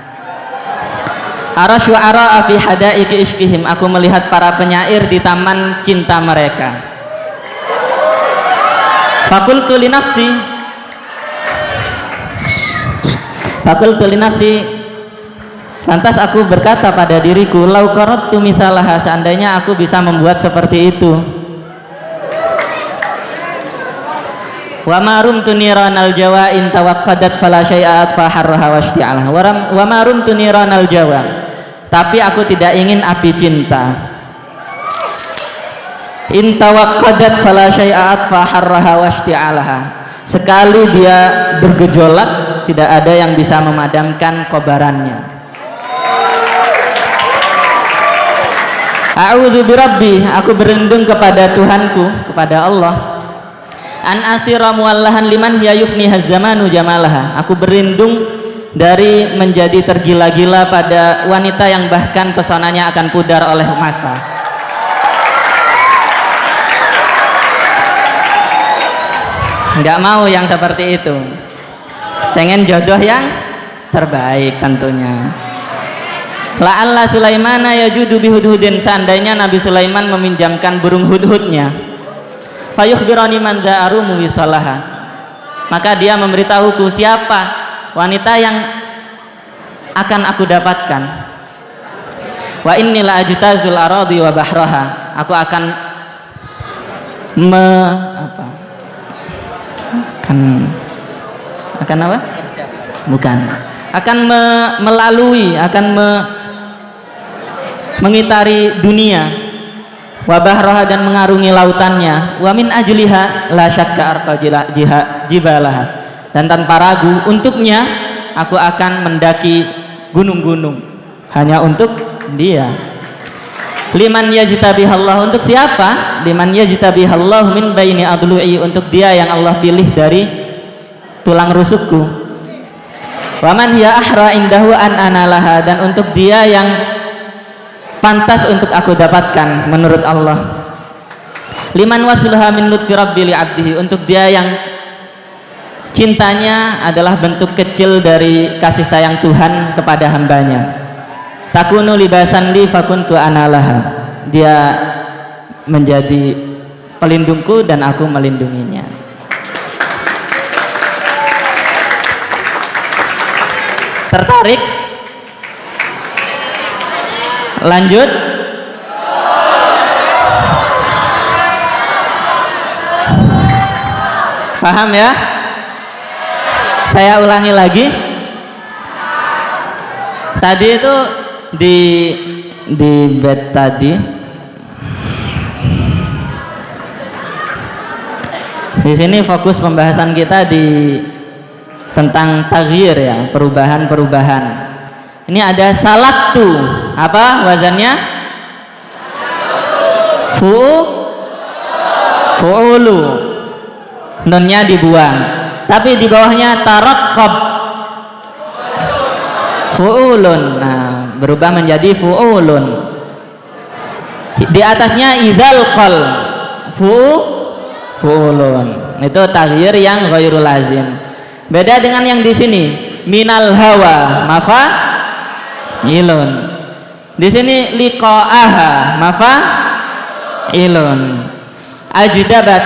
Arasyu ara'a fi hadaiki ishkihim, aku melihat para penyair di taman cinta mereka. Fakultu li nafsi, lantas aku berkata pada diriku, lau qarattu mithalaha, seandainya aku bisa membuat seperti itu. Wa ma rumtu niranal jawa in tawaqqadat fala syai'at fa harraha washti'alah. Wa ma rumtu niranal jawa. Tapi aku tidak ingin api cinta. In tawaqqadat fala syai'at fa harraha washti'alah. Sekali dia bergejolak, tidak ada yang bisa memadamkan kobarannya. A'udzu birabbi, aku berlindung kepada Tuhanku, kepada Allah. An asira muwallahan liman hiya yufniha zamanu jamalaha. Aku berlindung dari menjadi tergila-gila pada wanita yang bahkan pesonanya akan pudar oleh masa. Enggak mau yang seperti itu. Pengen jodoh yang terbaik tentunya. La'alla Sulaimana yajudu bihudhudin, seandainya Nabi Sulaiman meminjamkan burung hudhudnya. Fayukhbirani man za'arumu wisalaha, maka dia memberitahuku siapa wanita yang akan aku dapatkan. Wa inni la ajtazul aradi wa bahraha, aku akan akan apa? Bukan. Akan melalui, akan mengitari dunia, wabah roha, dan mengarungi lautannya. Wa min ajliha la syakka arqal jibalaha, dan tanpa ragu untuknya aku akan mendaki gunung-gunung hanya untuk dia. Liman yajtabihallah, untuk siapa? Liman yajtabihallah min baini adlu'i, untuk dia yang Allah pilih dari tulang rusukku. Wa man hiya ahra indahu an analaha, dan untuk dia yang pantas untuk aku dapatkan menurut Allah. Liman wasluha min lutfi rabbi li 'abdihi, untuk dia yang cintanya adalah bentuk kecil dari kasih sayang Tuhan kepada hambanya. Takunu libasan li fakuntu analaha, dia menjadi pelindungku dan aku melindunginya. Tertarik? Lanjut. Paham ya? Saya ulangi lagi. Tadi itu di bed tadi, di sini fokus pembahasan kita tentang taghyir ya, perubahan-perubahan. Ini ada salaktu, apa wazannya? Fu'ulu, nunnya dibuang, tapi di bawahnya taraqqab, fu'ulun. Nah, berubah menjadi fu'ulun. Di atasnya idzal qal, fu'ulun. Itu taghyir yang ghairul lazim. Beda dengan yang di sini, minal hawa mafa'ilun. Di sini liqa'aha mafa'ilun. Ajdabat,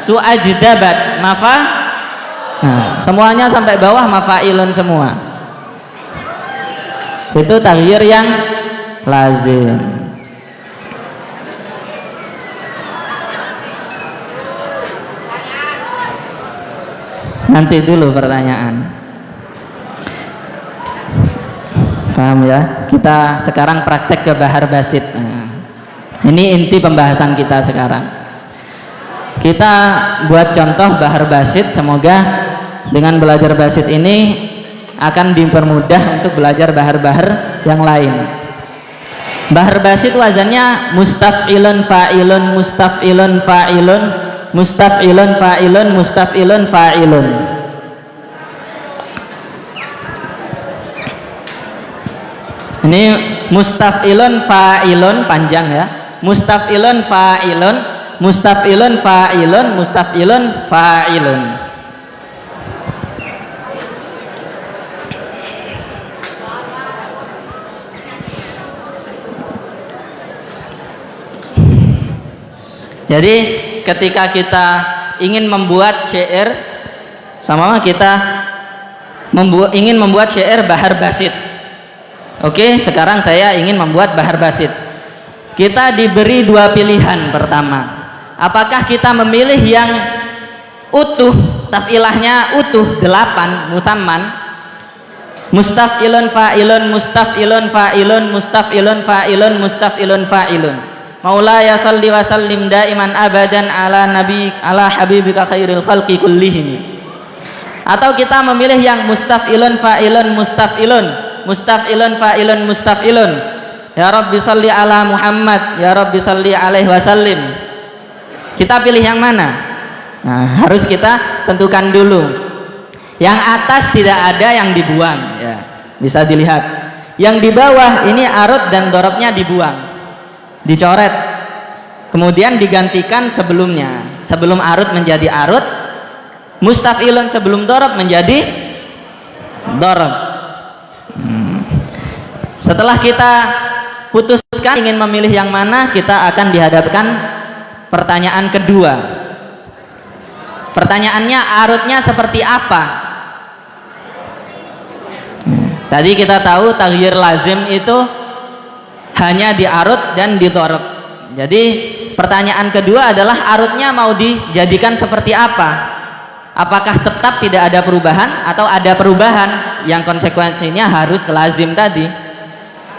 su'ajdabat nah, semuanya sampai bawah mafa'ilun semua. Itu taghyir yang lazim. Nanti dulu pertanyaan. Paham ya? Kita sekarang praktek ke bahar basit. Nah, ini inti pembahasan kita sekarang. Kita buat contoh bahar basit, semoga dengan belajar basit ini akan dipermudah untuk belajar bahar-bahar yang lain. Bahar basit wazannya mustaf'ilun fa'ilun, mustaf'ilun fa'ilun, mustaf'ilun fa'ilun, mustaf'ilun fa'ilun. Ini mustaf'ilun fa'ilun, panjang ya. Mustaf'ilun fa'ilun, mustaf'ilun fa'ilun, mustaf'ilun fa'ilun. Jadi ketika kita ingin membuat syair, sama kita ingin membuat syair bahar basit. Oke, sekarang saya ingin membuat bahar basit. Kita diberi dua pilihan. Pertama, apakah kita memilih yang utuh taf'ilahnya utuh 8 mutamman, mustaf'ilun fa'ilun mustaf'ilun fa'ilun mustaf'ilun fa'ilun mustaf'ilun fa'ilun. Maulaya shalli wa sallim daiman abadan ala habibika khairil khalqi kullihim. Atau kita memilih yang mustaf'ilun fa'ilun mustaf'ilun mustaf'ilun fa'ilun mustaf'ilun. Ya Rabbi shalli ala Muhammad, ya Rabbi shalli alaihi wasallim. Kita pilih yang mana? Nah, harus kita tentukan dulu. Yang atas tidak ada yang dibuang, ya. Bisa dilihat. Yang di bawah ini arut dan dorobnya dibuang, dicoret, kemudian digantikan sebelumnya. Sebelum arut menjadi arut, mustaf'ilun sebelum dorob menjadi dorob. Setelah kita putuskan ingin memilih yang mana, kita akan dihadapkan pertanyaan kedua. Pertanyaannya, arutnya seperti apa? Tadi kita tahu taghyir lazim itu hanya di arut dan di dorob. Jadi pertanyaan kedua adalah arutnya mau dijadikan seperti apa? Apakah tetap tidak ada perubahan atau ada perubahan yang konsekuensinya harus lazim tadi?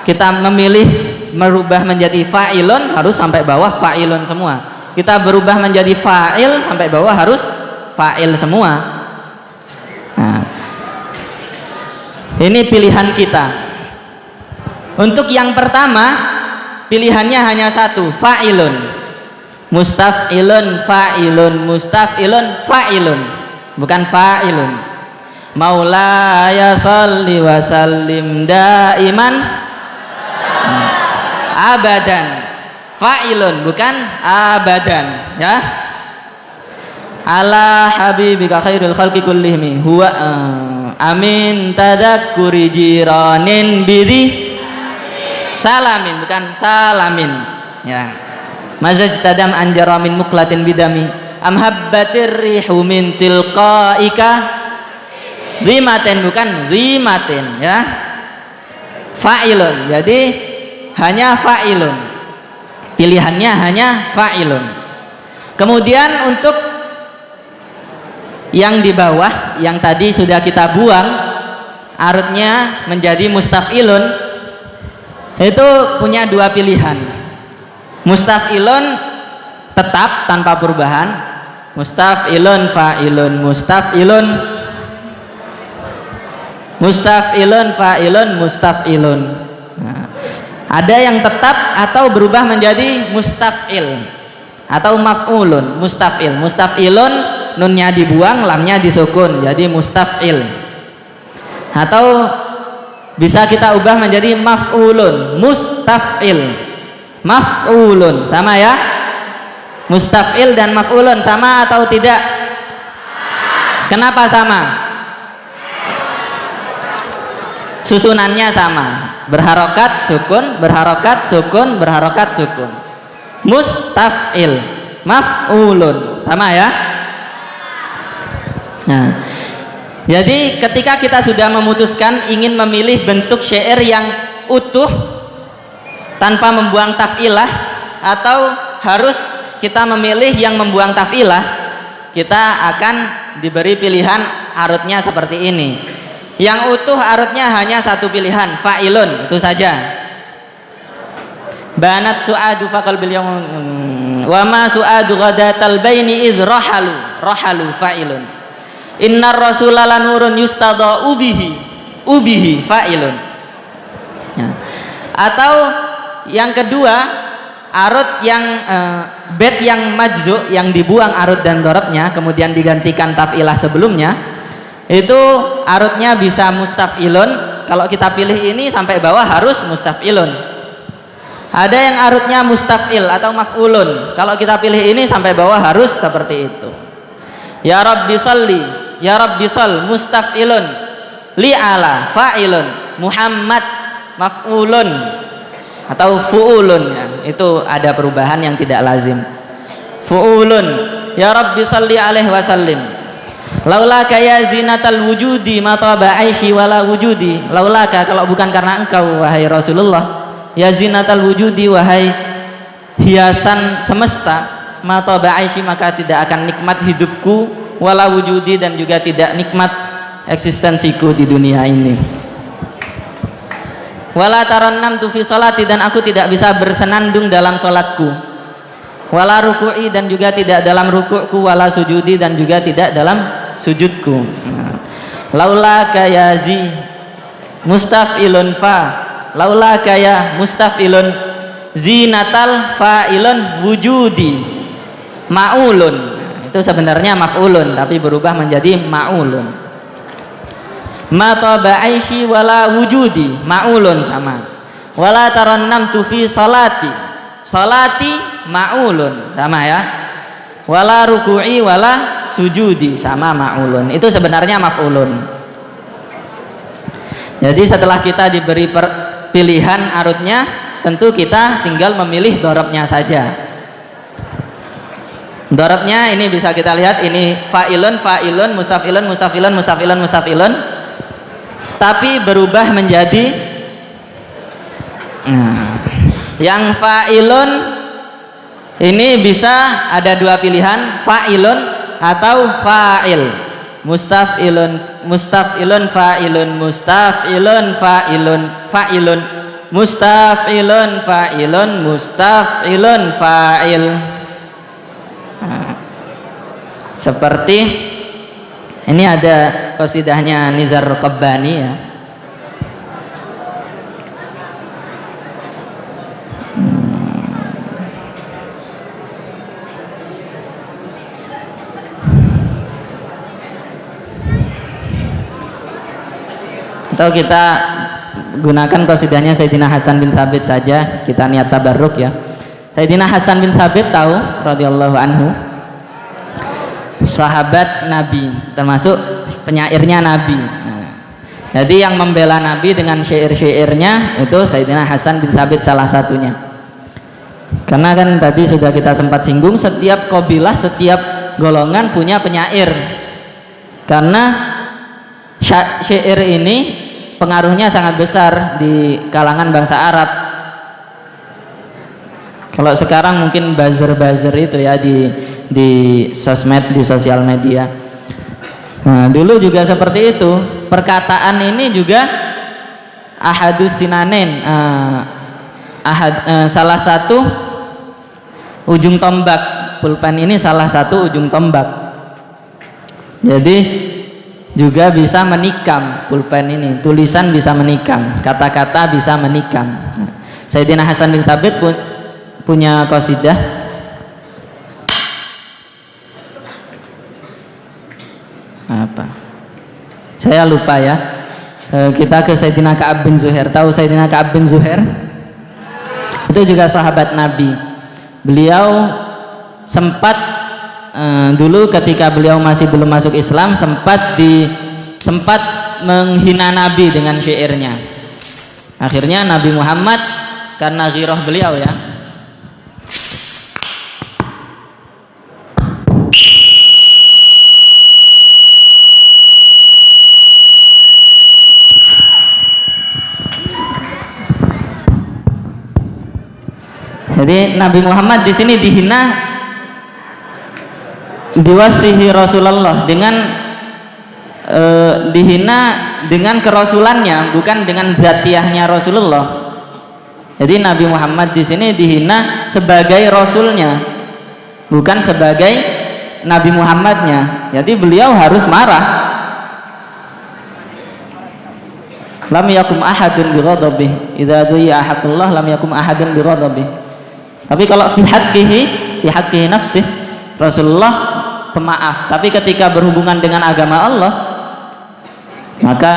Kita memilih merubah menjadi fa'ilun, harus sampai bawah fa'ilun semua. Kita berubah menjadi fa'il, sampai bawah harus fa'il semua. Nah, ini pilihan kita. Untuk yang pertama, pilihannya hanya satu, fa'ilun mustaf'ilun fa'ilun mustaf'ilun fa'ilun, bukan fa'ilun. Maulaya shalli wa sallim daiman abadan, fa'ilun bukan abadan, ya. Ala habibika khairul khalqi kullihim huwa amin tadakkuri jiranin bidi salamin, bukan salamin, ya. Mazajtadam anjaramin muklatin bidami am habbatir rihu min tilqaika zimatin, bukan zimatin, ya. Fa'ilun, jadi hanya fa'ilun, pilihannya hanya fa'ilun. Kemudian untuk yang di bawah, yang tadi sudah kita buang arutnya menjadi mustaf'ilun, itu punya dua pilihan. Mustaf'ilun tetap tanpa perubahan, mustaf'ilun fa'ilun mustaf'ilun mustaf'ilun fa'ilun mustaf'ilun. Nah, ada yang tetap atau berubah menjadi mustaf'il atau maf'ulun. Mustaf'il, mustaf'ilun nunnya dibuang, lamnya disukun jadi mustaf'il. Atau bisa kita ubah menjadi maf'ulun, mustaf'il, maf'ulun, sama ya. Mustaf'il dan maf'ulun sama atau tidak? Kenapa sama? Susunannya sama, berharokat sukun, berharokat sukun, berharokat sukun. Mustaf'il, maf'ulun, sama ya. Nah, jadi ketika kita sudah memutuskan ingin memilih bentuk syair yang utuh tanpa membuang taf'ilah, atau harus kita memilih yang membuang taf'ilah, kita akan diberi pilihan arutnya seperti ini. Yang utuh arutnya hanya satu pilihan, fa'ilun, itu saja. Banat su'adu faqal bil yawm wa ma su'adu ghadatal baini idh rahalu fa'ilun. Innar rasulala nurun yustada ubihi fa'ilun, ya. Atau yang kedua, arut yang bed yang majzu, yang dibuang arut dan dorobnya kemudian digantikan taf'ilah sebelumnya, itu arutnya bisa mustaf'ilun. Kalau kita pilih ini sampai bawah harus mustaf'ilun. Ada yang arutnya mustaf'il atau maf'ulun, kalau kita pilih ini sampai bawah harus seperti itu. Ya Rabbi shalli, ya Rabbi shall, mustaf'ilun, li'ala, fa'ilun, Muhammad, maf'ulun atau fu'ulun, ya. Itu ada perubahan yang tidak lazim. Fu'ulun, ya Rabbi shalli alaihi wasallim. Laulaka ya zinatal wujudi mataba aishi wala wujudi. Laulaka, kalau bukan karena engkau wahai Rasulullah, ya zinatal wujudi, wahai hiasan semesta, mataba aishi, maka tidak akan nikmat hidupku, wala wujudi, dan juga tidak nikmat eksistensiku di dunia ini. Wala tarannamtu fi sholati, dan aku tidak bisa bersenandung dalam sholatku. Wala ruku'i, dan juga tidak dalam ruku'ku. Wala sujudi, dan juga tidak dalam sujudku. Laula kayazi mustaf'ilun fa, laula kaya mustaf'ilun zinatal fa'ilun wujudi ma'ulun. Itu sebenarnya maf'ulun tapi berubah menjadi ma'ulun. Ma tabaishi wala wujudi ma'ulun sama. Wala tarannamtu fi salati, salati ma'ulun sama ya. Wala ruku'i wala sujudi sama ma'ulun. Itu sebenarnya maf'ulun. Jadi setelah kita diberi pilihan arutnya, tentu kita tinggal memilih dorobnya saja. Dorobnya ini bisa kita lihat, ini fa'ilun, fa'ilun, mustaf'ilun, mustaf'ilun, mustaf'ilun, mustaf'ilun, tapi berubah menjadi yang fa'ilun ini bisa ada dua pilihan, fa'ilun atau fa'il. Mustaf'ilun, mustaf'ilun, fa'ilun, mustaf'ilun, fa'ilun, fa'ilun, mustaf'ilun, fa'ilun, mustaf'ilun, fa'il. Seperti ini ada qasidahnya Nizar Qabbani ya. Atau kita gunakan qasidahnya Sayyidina Hasan bin Thabit saja, kita niat tabarruk ya. Sayyidina Hasan bin Thabit tahu radhiyallahu anhu, sahabat Nabi, termasuk penyairnya Nabi. Jadi yang membela Nabi dengan syair-syairnya itu Sayyidina Hasan bin Thabit salah satunya. Karena kan tadi sudah kita sempat singgung, setiap qabilah, setiap golongan punya penyair. Karena syair ini pengaruhnya sangat besar di kalangan bangsa Arab. Kalau sekarang mungkin buzzer-buzzer itu ya di sosmed, di sosial media. Nah, dulu juga seperti itu. Perkataan ini juga ahadus sinanin, salah satu ujung tombak. Pulpen ini salah satu ujung tombak. Jadi juga bisa menikam, pulpen ini, tulisan bisa menikam, kata-kata bisa menikam. Sayyidina Hasan bin Thabit punya qasidah apa? Saya lupa ya. Kita ke Sayyidina Ka'ab bin Zuhair. Tahu Sayyidina Ka'ab bin Zuhair? Itu juga sahabat Nabi. Beliau sempat dulu ketika beliau masih belum masuk Islam sempat menghina Nabi dengan syairnya. Akhirnya Nabi Muhammad karena ghirah beliau ya, jadi Nabi Muhammad di sini dihina, diwasihi Rasulullah dengan dihina dengan kerasulannya, bukan dengan zatiyahnya Rasulullah. Jadi Nabi Muhammad di sini dihina sebagai rasulnya, bukan sebagai Nabi Muhammadnya. Jadi beliau harus marah. Lam yakum ahadun bi ghadabi, idza du'iya haqqullah lam yakum ahadun bi ghadabi. Tapi kalau fi haqqihi nafsih, Rasulullah pemaaf. Tapi ketika berhubungan dengan agama Allah, maka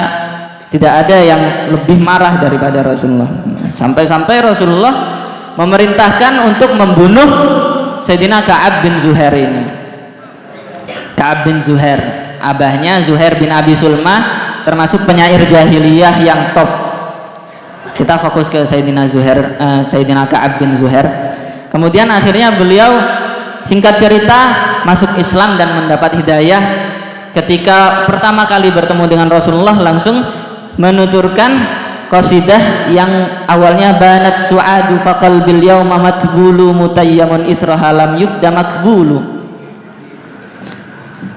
tidak ada yang lebih marah daripada Rasulullah. Sampai-sampai Rasulullah memerintahkan untuk membunuh Sayyidina Ka'ab bin Zuhair ini. Ka'ab bin Zuhair, abahnya Zuhair bin Abi Sulma, termasuk penyair jahiliyah yang top. Kita fokus ke Sayyidina Sayyidina Ka'ab bin Zuhair. Kemudian akhirnya beliau, singkat cerita, masuk Islam dan mendapat hidayah. Ketika pertama kali bertemu dengan Rasulullah, langsung menuturkan qasidah yang awalnya banat su'adu faqalbil yawma matbulu mutayyamun israha lam yufda makbulu.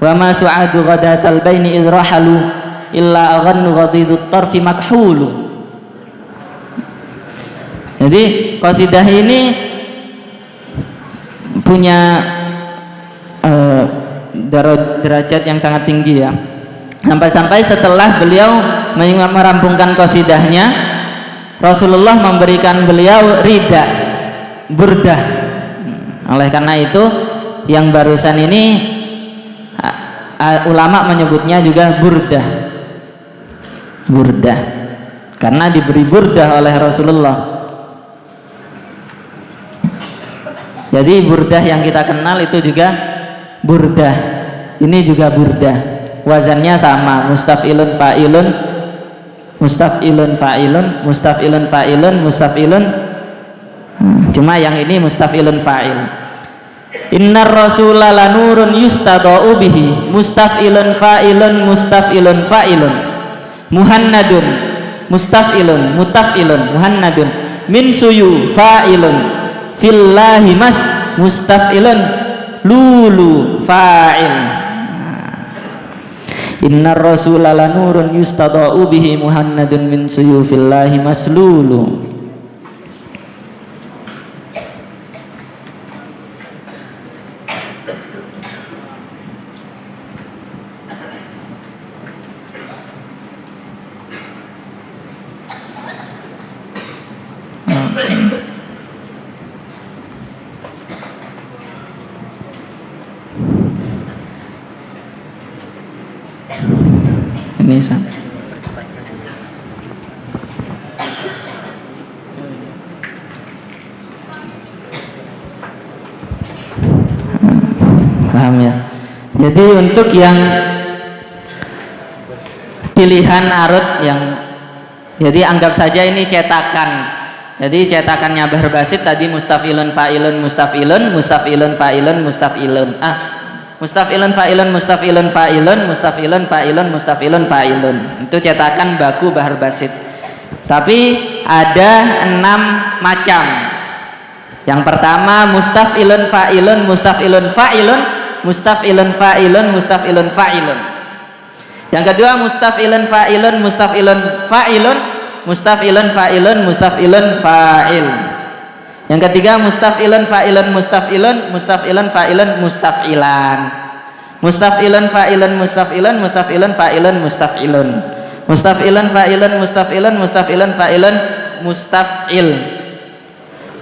wa ma su'adu ghadatal baini idrahalu illa aghannu ghadidut tarfi makhulu. Jadi qasidah ini punya derajat yang sangat tinggi ya. Sampai-sampai setelah beliau merampungkan qasidahnya, Rasulullah memberikan beliau rida, burdah. Oleh karena itu yang barusan ini ulama menyebutnya juga burdah. Burdah. Karena diberi burdah oleh Rasulullah. Jadi burdah yang kita kenal itu juga burdah. Ini juga burdah. Wazannya sama, mustaf'ilun fa'ilun, mustaf'ilun fa'ilun, mustaf'ilun fa'ilun, mustaf'ilun. Cuma yang ini mustaf'ilun fa'il. Innar rasula lanurun yustada'u bihi, mustaf'ilun fa'ilun, mustaf'ilun fa'ilun, muhannadun, mustaf'ilun, mutaf'ilun, muhannadun, min suyu fa'ilun, fillahi mas, mustaf'ilun, lulu fa'il. Innar rasula lanurun yustada'u bihi, muhannadun min suyu fillahi maslulu. Ini sama. Paham ya? Jadi untuk yang pilihan arut yang, jadi anggap saja ini cetakan. Jadi cetakannya Bahr Basit tadi mustaf'ilun fa'ilun mustaf'ilun, mustaf'ilun fa'ilun mustaf'ilun. Mustaf'ilun fa'ilun mustaf'ilun fa'ilun, mustaf'ilun fa'ilun mustaf'ilun fa'ilun. Itu cetakan baku Bahr Basit. Tapi ada 6 macam. Yang pertama mustaf'ilun fa'ilun mustaf'ilun fa'ilun, mustaf'ilun fa'ilun mustaf'ilun fa'ilun. Yang kedua mustaf'ilun fa'ilun mustaf'ilun fa'ilun, mustaf'ilun fa'ilun mustaf'ilun fa'il. Yang ketiga mustaf'ilun fa'ilun mustaf'ilun, mustaf'ilun fa'ilun mustaf'ilan, mustaf'ilun fa'ilun mustaf'ilun, mustaf'ilun fa'ilun mustaf'ilun, mustaf'ilun fa'ilun mustaf'ilun, mustaf'ilun fa'ilun mustaf'il,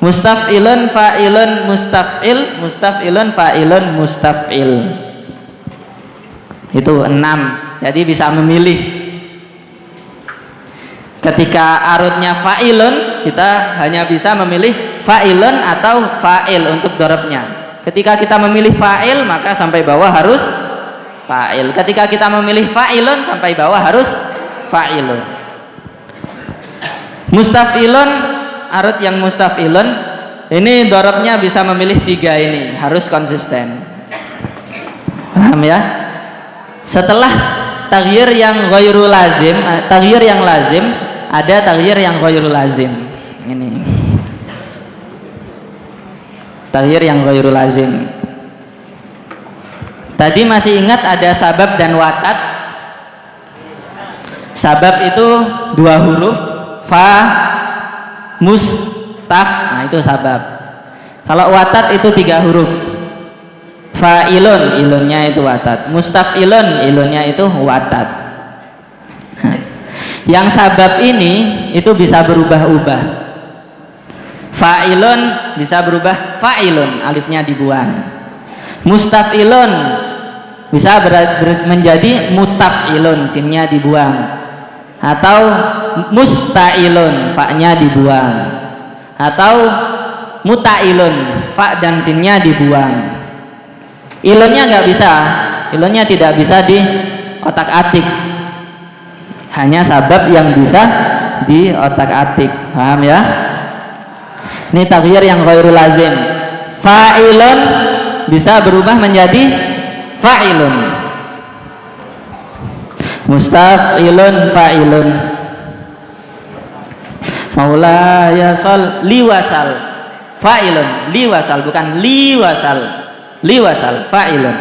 mustaf'ilun fa'ilun mustaf'il, mustaf'ilun fa'ilun mustaf'il. Itu 6. Jadi bisa memilih. Ketika arutnya fa'ilun, kita hanya bisa memilih fa'ilun atau fa'il untuk dorobnya. Ketika kita memilih fa'il, maka sampai bawah harus fa'il. Ketika kita memilih fa'ilun, sampai bawah harus fa'ilun. Mustaf'ilun, arut yang mustaf'ilun, ini dorobnya bisa memilih 3 ini, harus konsisten. Paham ya? Setelah taghyir yang ghairu lazim, taghyir yang lazim, ada taghyir yang ghairu lazim. Ini taghyir yang ghairu lazim. Tadi masih ingat ada sabab dan watat. Sabab itu 2 huruf, fa, mus, taf. Nah itu sabab. Kalau watat itu 3 huruf. Fa'ilun, ilunnya itu watat. Mustaf'ilun, ilunnya itu watat. Yang sabab ini itu bisa berubah-ubah. Fa'ilun bisa berubah fa'ilun, alifnya dibuang. Mustaf'ilun bisa menjadi mutaf'ilun, sinnya dibuang. Atau musta'ilun, fa'nya dibuang. Atau muta'ilun, fa' dan sinnya dibuang. Ilunnya nggak bisa, ilunnya tidak bisa di otak-atik. Hanya sabab yang bisa di otak-atik. Paham ya? Ini taghyir yang ghairu lazim. Fa'ilun bisa berubah menjadi fa'ilun. Mustaf'ilun fa'ilun. Maulaya sal liwasal. Fa'ilun liwasal, bukan liwasal. Liwasal fa'ilun.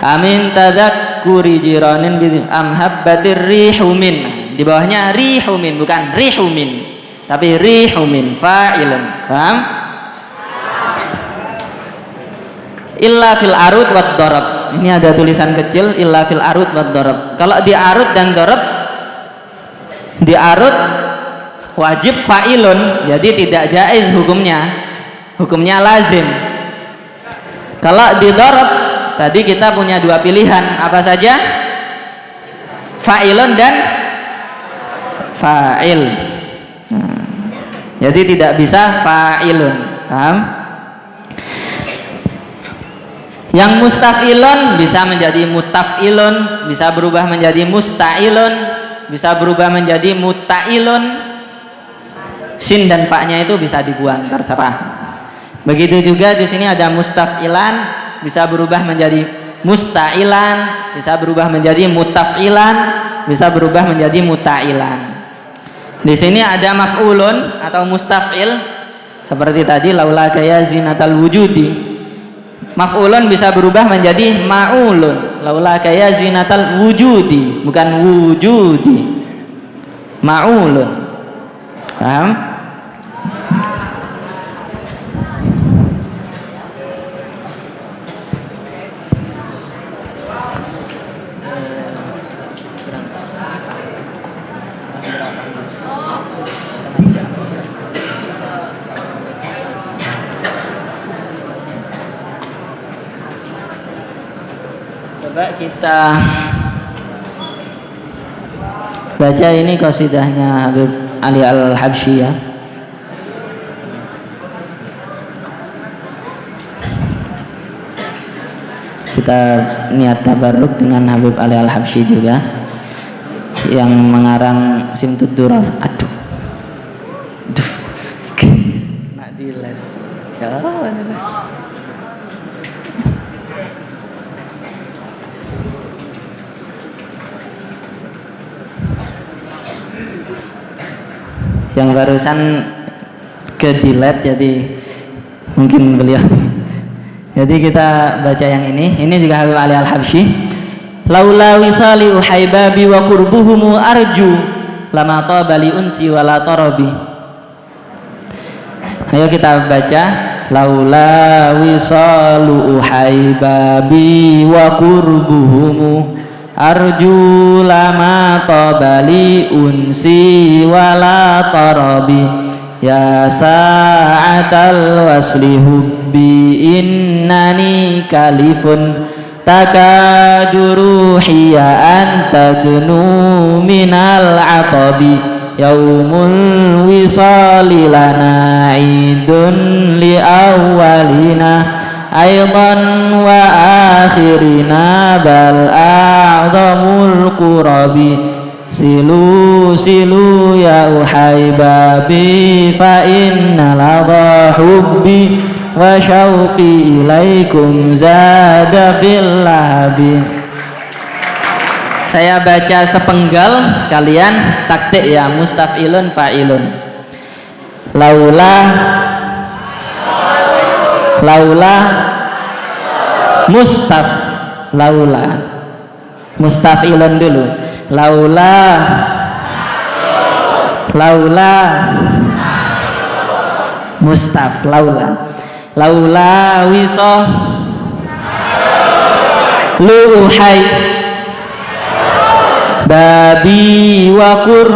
Amin tadzakkuri jiranin bi amhabbatir rihumin. Di bawahnya rihumin, bukan rihumin, tapi rihumin fa'ilun. Paham? Illa fil arud wad darab. Ini ada tulisan kecil illa fil arud wad darab. Kalau di arud dan darab, di arud wajib fa'ilun, jadi tidak jaiz hukumnya. Hukumnya lazim. Kalau di darab tadi kita punya dua pilihan, apa saja? Fa'ilun dan fa'il. Jadi tidak bisa fa'ilun. Paham? Yang mustaf'ilun bisa menjadi mutaf'ilun, bisa berubah menjadi musta'ilun, bisa berubah menjadi muta'ilun. Sin dan fa-nya itu bisa dibuang, terserah. Begitu juga di sini ada mustaf'ilan, bisa berubah menjadi musta'ilan, bisa berubah menjadi mutaf'ilan, bisa berubah menjadi muta'ilan. Di sini ada maf'ulun atau mustaf'il seperti tadi laula kaya zinatal wujudi. Maf'ulun bisa berubah menjadi ma'ulun. Laula kaya zinatal wujudi, bukan wujudi. Ma'ulun. Paham? Coba kita baca ini qasidahnya Habib Ali Al-Habsyi ya. Kita niat tabarruk dengan Habib Ali Al-Habsyi juga yang mengarang Simtud Durar. Aduh. Duh. Nak delete. Ya, yang barusan ke delete, jadi mungkin beliau. Jadi kita baca yang ini juga Habib Ali Al-Habsyi. Laula wisali uhaibabi wa qurbuhumu arju lama tabali unsi wala tarabi. Ayo kita baca. Laula wisalu uhaibabi wa qurbuhumu arju lama tabali unsi wala tarabi ya sa'atal wasli hubbi innani kalifun takadu ruhiya anta dunu minal atabi yaumul wisali lana idun li awalina aidan wa akhirina bal a'zamul qurabi silu silu ya uhaibabi fa inna ladha hubbi wa syauqi ilaikum zada fil lahabi. Saya baca sepenggal, kalian taktik ya. Mustaf'ilun fa'ilun. Laula mustaf, laula mustaf'ilun dulu. Laula mustaf, laula wiso luhai babi wakur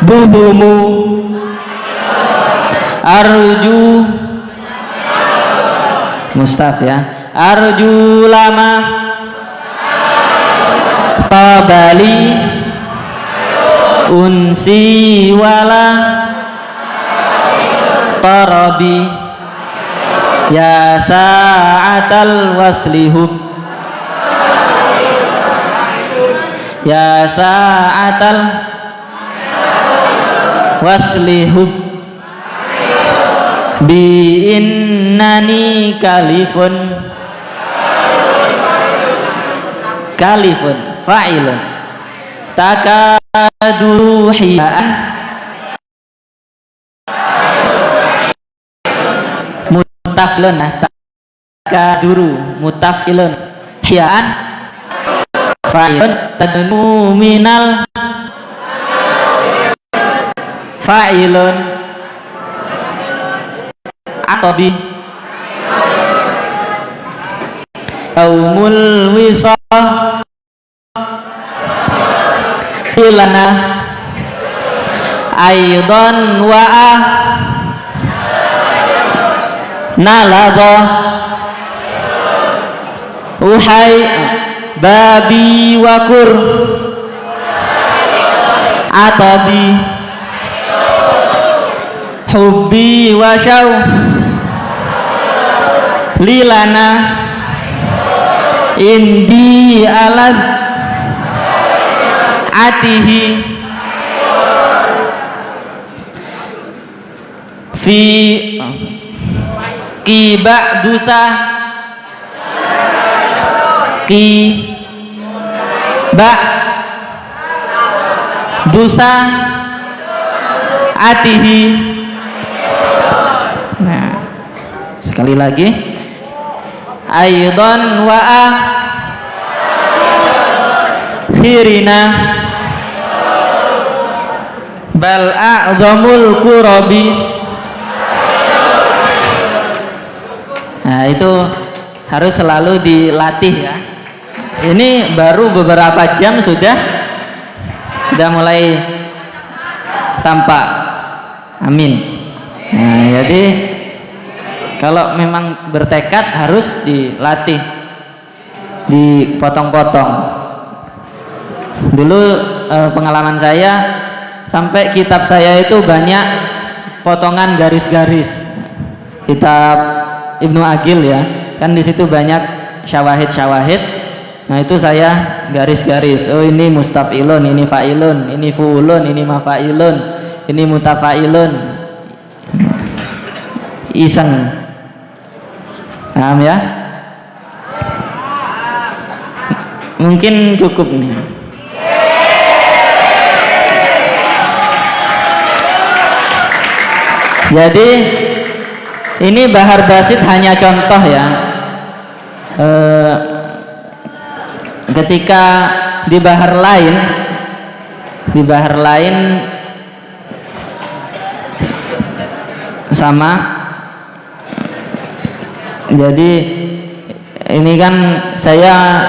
buhumu arju mustaf ya. Arju lama tabali unsi wala tarabi ya sa'atal waslihub ya sa'atal waslihub bi innani kalifun fa'ilun takadu ruhiyan mutafilun. Nah, takaduru mutafilun. Hiaan fa'ilun tadnu minal fa'ilun atobi yaumul wisah ilana aidan wa'ah nalada uhai babi wakur atabi hubbi wasyaw lilana indi alad atihi fi kiba dusa ki ba dusa atihi. Nah, sekali lagi aidan wa akhirina bal a'zamul kurabi. Nah, itu harus selalu dilatih ya. Ini baru beberapa jam sudah mulai tampak. Amin. Nah, jadi kalau memang bertekad harus dilatih, dipotong-potong. Dulu pengalaman saya, sampai kitab saya itu banyak potongan garis-garis. Kitab Ibnu Agil ya, kan di situ banyak syawahid. Nah, itu saya garis-garis. Oh, ini mustafilun, ini fa'ilun, ini fu'ulun, ini mafa'ilun, ini mutafa'ilun. Iseng. Paham ya? Mungkin cukup nih. Jadi ini Bahar Basit hanya contoh ya. Ketika di bahar lain sama. Jadi ini kan saya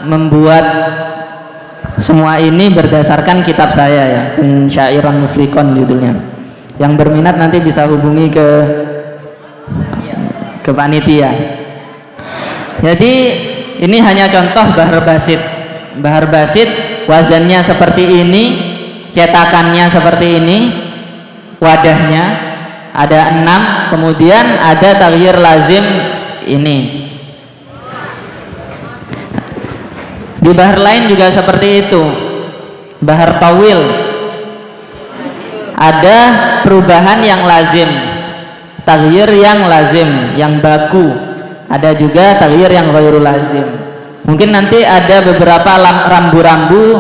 membuat semua ini berdasarkan kitab saya ya, Syairan Muflikon judulnya. Yang berminat nanti bisa hubungi ke panitia. Jadi ini hanya contoh Bahar Basit. Bahar Basit wazannya seperti ini, cetakannya seperti ini, wadahnya ada 6, kemudian ada taghyir lazim ini. Di bahar lain juga seperti itu. Bahar tawil ada perubahan yang lazim, taghyir yang lazim, yang baku. Ada juga taghyir yang ghairul lazim. Mungkin nanti ada beberapa rambu-rambu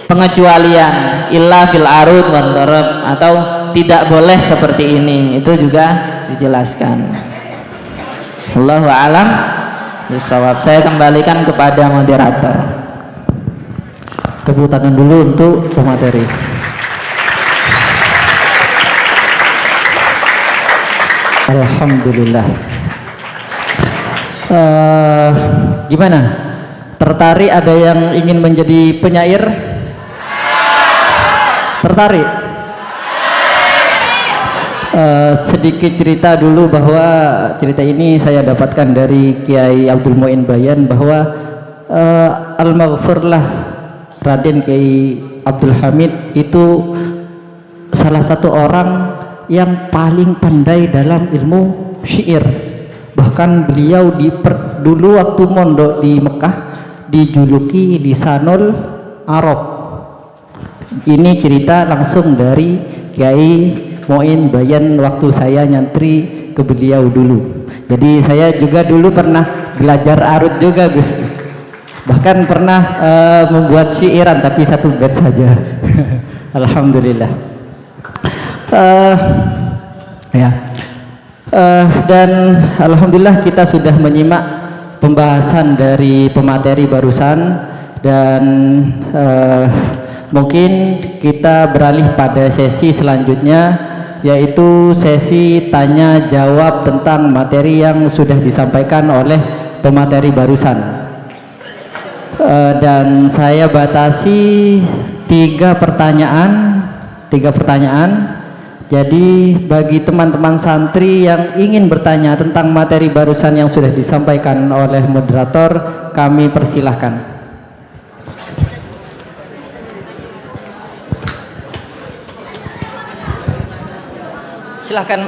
pengecualian, illa fil arud wan darab, atau tidak boleh seperti ini. Itu juga dijelaskan. Allahu a'lam bishawab. Saya kembalikan kepada moderator. Tepuk tangan dulu untuk pemateri. Alhamdulillah. Gimana? Tertarik, ada yang ingin menjadi penyair? Tertarik? Sedikit cerita dulu, bahwa cerita ini saya dapatkan dari Kiai Abdul Mu'in Bayan, bahwa Al-Maghfurlah Raden Kiai Abdul Hamid itu salah satu orang yang paling pandai dalam ilmu syair. Bahkan beliau dulu waktu mondok di Mekah dijuluki Lisanul Arab. Ini cerita langsung dari Kiai Mu'in Bayan waktu saya nyantri ke beliau dulu. Jadi saya juga dulu pernah belajar arut juga, Gus. Bahkan pernah membuat syairan, tapi 1 bait saja. Alhamdulillah. Ya. Dan alhamdulillah kita sudah menyimak pembahasan dari pemateri barusan, dan mungkin kita beralih pada sesi selanjutnya, yaitu sesi tanya jawab tentang materi yang sudah disampaikan oleh pemateri barusan. Dan saya batasi 3 pertanyaan. Jadi bagi teman-teman santri yang ingin bertanya tentang materi barusan yang sudah disampaikan oleh moderator, kami persilahkan.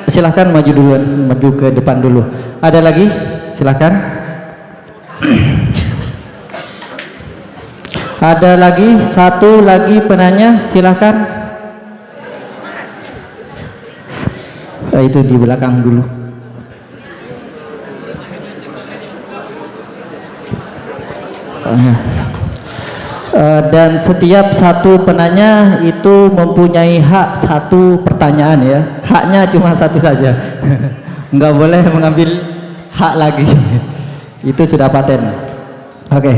Silahkan maju duluan, maju ke depan dulu. Ada lagi? Silahkan. Ada lagi, satu lagi penanya, silahkan. Itu di belakang dulu. Dan setiap satu penanya itu mempunyai hak 1 pertanyaan ya. Haknya cuma 1 saja. Nggak boleh mengambil hak lagi. Itu sudah paten. Oke.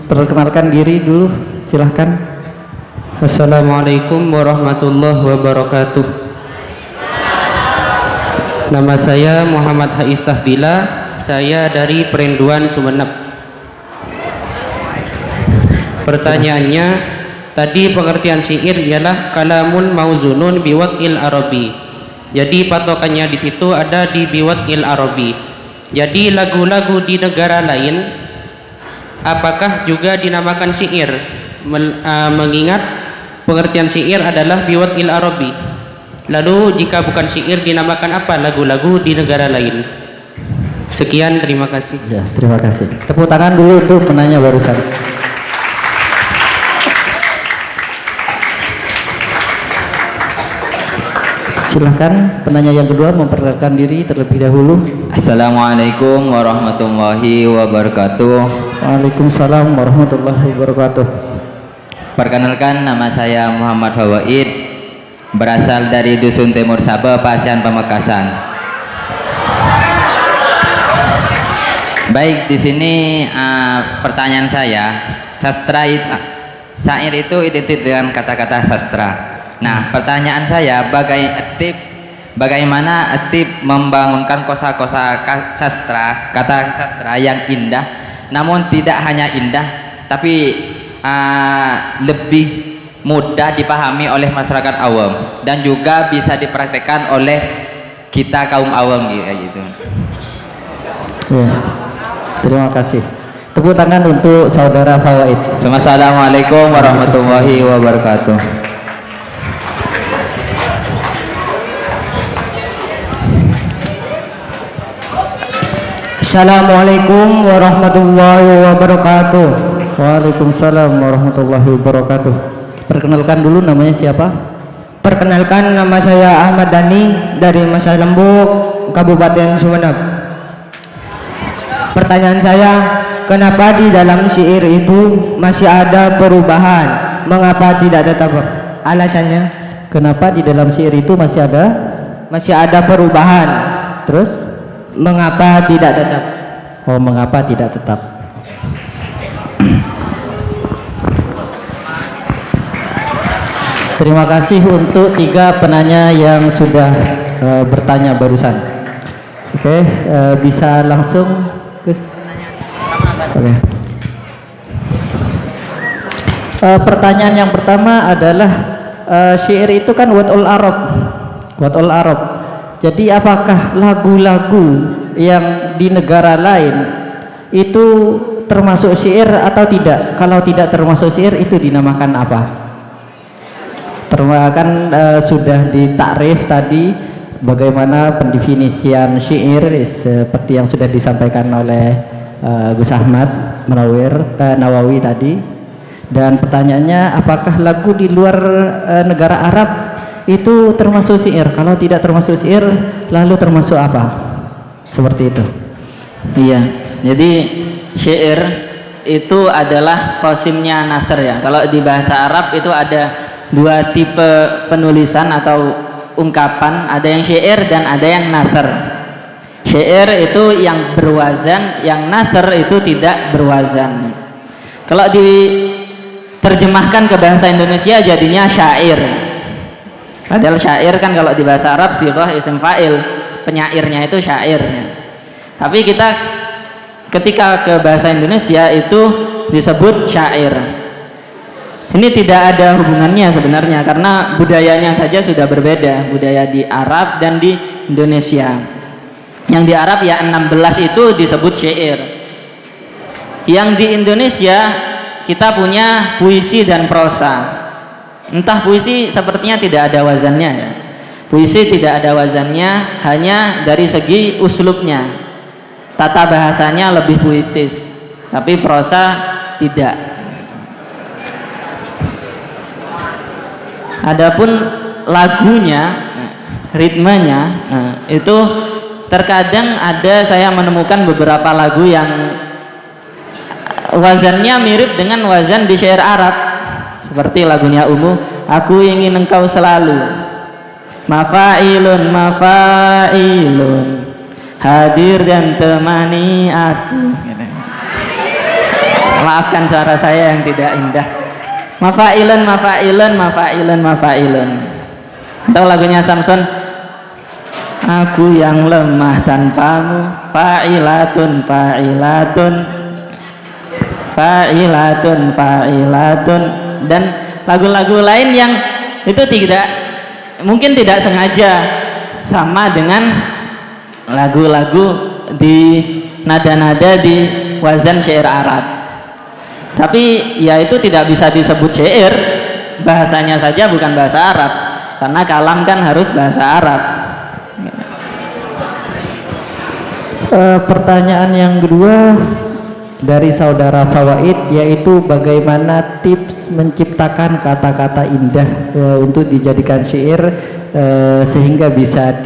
Perkenalkan diri dulu, silahkan. Assalamualaikum warahmatullahi wabarakatuh. Nama saya Muhammad Haiz Tafdila, saya dari Perenduan Sumeneb. Pertanyaannya, tadi pengertian syair ialah kalamun mauzunun biwaqil arabi. Jadi patokannya di situ ada di biwaqil arabi. Jadi lagu-lagu di negara lain apakah juga dinamakan syair? Mengingat pengertian syair adalah biwaqil arabi. Lalu jika bukan syair dinamakan apa lagu-lagu di negara lain? Sekian, terima kasih. Ya, terima kasih. Tepuk tangan dulu untuk penanya barusan. Silahkan penanya yang kedua memperkenalkan diri terlebih dahulu. Assalamualaikum warahmatullahi wabarakatuh. Waalaikumsalam warahmatullahi wabarakatuh. Perkenalkan, nama saya Muhammad Fawaid, berasal dari Dusun Timur Sabe, Pasian, Pamekasan. Baik, di sini pertanyaan saya, syair itu identik dengan kata-kata sastra. Nah, pertanyaan saya, bagaimana tips membangunkan kosa-kosa sastra, kata sastra yang indah, namun tidak hanya indah, tapi lebih mudah dipahami oleh masyarakat awam dan juga bisa dipraktekkan oleh kita kaum awam gitu. Ya, terima kasih. Tepuk tangan untuk saudara Fawaid. Assalamualaikum warahmatullahi wabarakatuh. Assalamualaikum warahmatullahi wabarakatuh. Waalaikumsalam warahmatullahi wabarakatuh. Perkenalkan dulu, namanya siapa? Perkenalkan, nama saya Ahmad Dhani dari Masa Lembuk, Kabupaten Sumeneb. Pertanyaan saya, kenapa di dalam syair itu masih ada perubahan? Mengapa tidak tetap? Alasannya? Kenapa di dalam syair itu masih ada perubahan? Terus? Mengapa tidak tetap? Oh, mengapa tidak tetap? Terima kasih untuk 3 penanya yang sudah bertanya barusan. Oke, bisa langsung, Gus. Oke. Pertanyaan yang pertama adalah syair itu kan wad'ul Arab. Jadi apakah lagu-lagu yang di negara lain itu termasuk syair atau tidak? Kalau tidak termasuk syair itu dinamakan apa? Kan sudah ditakrif tadi bagaimana pendefinisian syair seperti yang sudah disampaikan oleh Gus Ahmad Nawawi tadi. Dan pertanyaannya, apakah lagu di luar negara Arab itu termasuk syair? Kalau tidak termasuk syair, lalu termasuk apa? Seperti itu. Iya, jadi syair itu adalah qasimnya nasr ya. Kalau di bahasa Arab itu ada dua tipe penulisan atau ungkapan, ada yang syair dan ada yang nasr. Syair itu yang berwazan, yang nasr itu tidak berwazan. Kalau diterjemahkan ke bahasa Indonesia jadinya syair. Padahal syair kan kalau di bahasa Arab sighah isim fa'il, penyairnya itu syairnya. Tapi kita ketika ke bahasa Indonesia itu disebut syair. Ini tidak ada hubungannya sebenarnya karena budayanya saja sudah berbeda, budaya di Arab dan di Indonesia. Yang di Arab ya 16 itu disebut syair. Yang di Indonesia kita punya puisi dan prosa. Entah puisi sepertinya tidak ada wazannya ya. Puisi tidak ada wazannya, hanya dari segi uslubnya. Tata bahasanya lebih puitis, tapi prosa tidak. Adapun lagunya, ritmenya, itu terkadang ada saya menemukan beberapa lagu yang wazannya mirip dengan wazan di syair Arab. Seperti lagunya Ungu, aku ingin engkau selalu, mafailun mafailun, hadir dan temani aku. Maafkan suara saya yang tidak indah. Mafailun mafailun mafailun mafailun. Atau lagunya Samson, aku yang lemah tanpamu, fa'ilatun fa'ilatun fa'ilatun fa'ilatun. Dan lagu-lagu lain yang itu mungkin tidak sengaja sama dengan lagu-lagu di nada-nada di wazan syair Arab. Tapi ya itu tidak bisa disebut syair, bahasanya saja bukan bahasa Arab, karena kalam kan harus bahasa Arab. Pertanyaan yang kedua dari saudara Fawaid, yaitu bagaimana tips menciptakan kata-kata indah untuk dijadikan syair sehingga bisa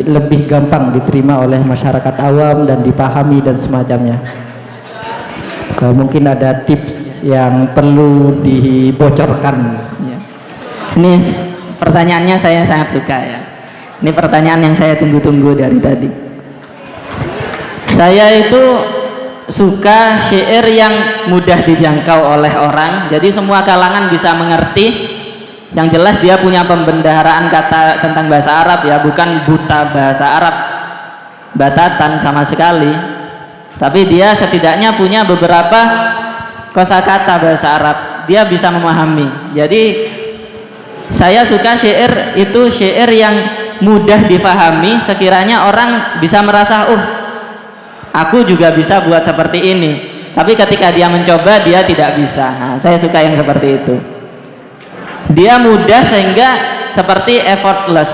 lebih gampang diterima oleh masyarakat awam dan dipahami dan semacamnya. Mungkin ada tips yang perlu dibocorkan. Ya. Ini pertanyaannya saya sangat suka ya. Ini pertanyaan yang saya tunggu-tunggu dari tadi. Saya itu suka syair yang mudah dijangkau oleh orang, jadi semua kalangan bisa mengerti. Yang jelas dia punya pembendaharaan kata tentang bahasa Arab ya, bukan buta bahasa Arab batatan sama sekali, tapi dia setidaknya punya beberapa kosakata bahasa Arab, dia bisa memahami. Jadi saya suka syair itu syair yang mudah dipahami, sekiranya orang bisa merasa aku juga bisa buat seperti ini, tapi ketika dia mencoba dia tidak bisa. Nah, saya suka yang seperti itu. Dia mudah sehingga seperti effortless,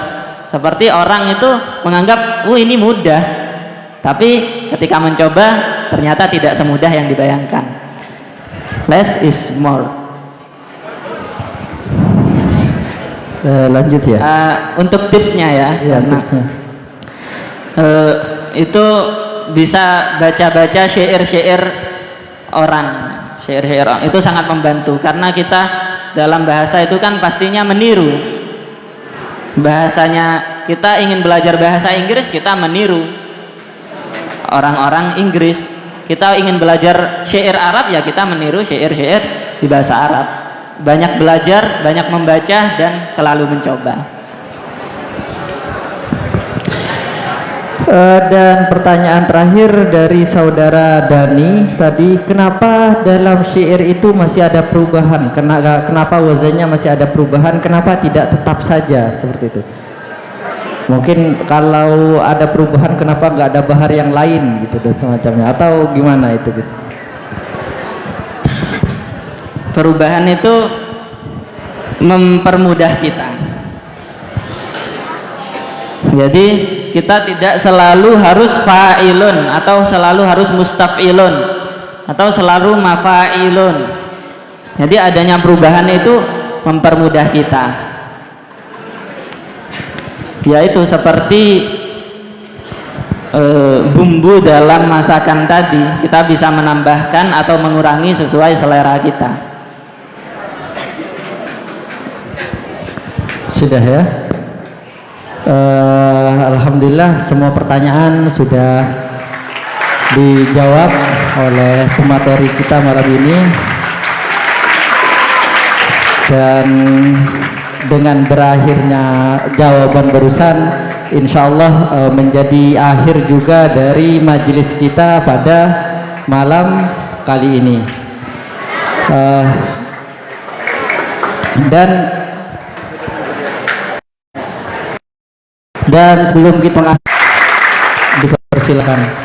seperti orang itu menganggap ini mudah, tapi ketika mencoba ternyata tidak semudah yang dibayangkan. Less is more. Lanjut ya. Untuk tipsnya ya, Tipsnya. Itu bisa baca-baca syair-syair orang, syair-syair orang itu sangat membantu, karena kita dalam bahasa itu kan pastinya meniru. Bahasanya kita ingin belajar bahasa Inggris, kita meniru orang-orang Inggris. Kita ingin belajar syair Arab, ya kita meniru syair-syair di bahasa Arab. Banyak belajar, banyak membaca, dan selalu mencoba. Dan pertanyaan terakhir dari saudara Dani tadi, kenapa dalam syair itu masih ada perubahan? Kenapa wazannya masih ada perubahan? Kenapa tidak tetap saja seperti itu? Mungkin kalau ada perubahan, kenapa nggak ada bahar yang lain gitu dan semacamnya? Atau gimana itu, Gus? Perubahan itu mempermudah kita. Jadi kita tidak selalu harus fa'ilun atau selalu harus mustaf'ilun atau selalu mafa'ilun. Jadi adanya perubahan itu mempermudah kita, yaitu seperti bumbu dalam masakan tadi, kita bisa menambahkan atau mengurangi sesuai selera kita. Sudah ya. Alhamdulillah semua pertanyaan sudah dijawab oleh pemateri kita malam ini, dan dengan berakhirnya jawaban barusan, insya Allah menjadi akhir juga dari majelis kita pada malam kali ini. Dan sebelum kita dipersilakan.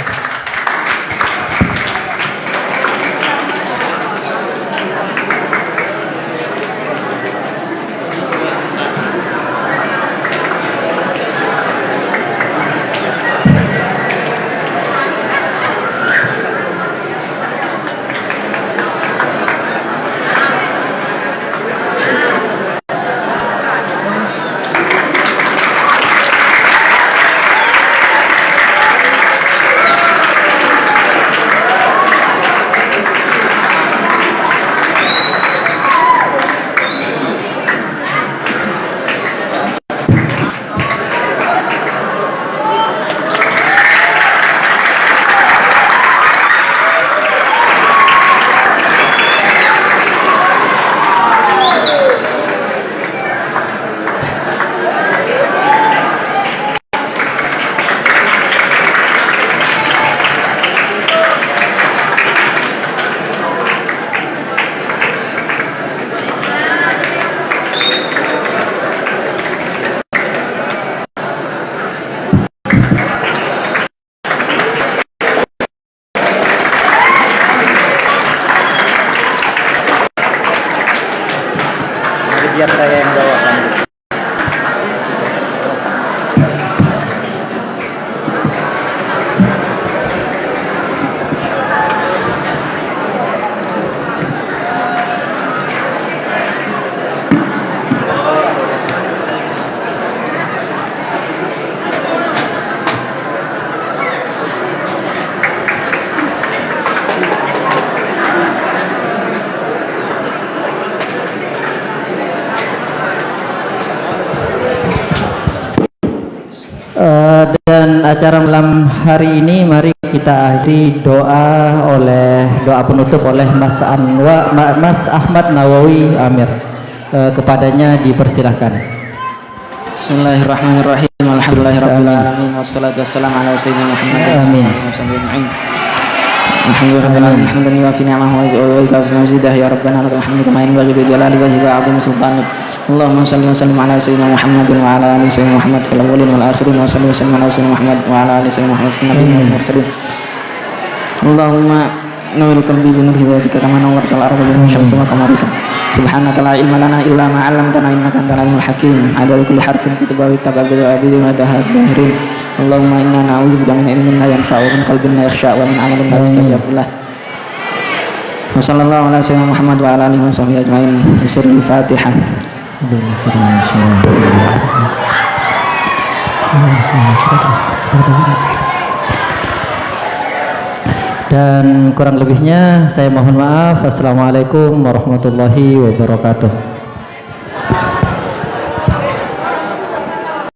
Biar saya yang bawakan. Dan acara malam hari ini mari kita akhiri doa penutup oleh Mas Ahmad Nawawi Amir. Kepadanya dipersilahkan. Bismillahirrahmanirrahim. Alhamdulillahirabbil alamin wassalatu wassalamu ala sayyidina Muhammadin. Amin. Alhamdulillah hamdan yuwafi ni'amahu wa yukafi mazidah ya rabbana lakal hamdu kama yanbaghi li jalali wajhika wa 'azimi sultanik. Allahumma shalli wa sallim ala sayyidina Muhammadin wa ala ali sayyidina Muhammad fil awwalin wal akhirin wa salli wa sallim ala sayyidina Muhammad wa ala ali sayyidina Muhammad fil nabiyyin wal mursalin. Allahumma nawwir qalbi bi nur hidayatika kama nawwarta al-arda bi nur syamsi wa qamarika. Subhanaka la ilma lana illa ma 'allamtana innaka antal alimul hakim. Adada kulli harfin kutibahu tabagadu abidi wa dahirin. Allahumma inna na'udzubika min ilmin la yanfa'u wa min qalbin la yakhsha wa min 'amalin la yustajab lah. Wa sallallahu ala sayyidina Muhammad wa ala alihi wa sahbihi ajma'in. Bismillahil Fatihah. Dan kurang lebihnya saya mohon maaf. Assalamualaikum warahmatullahi wabarakatuh.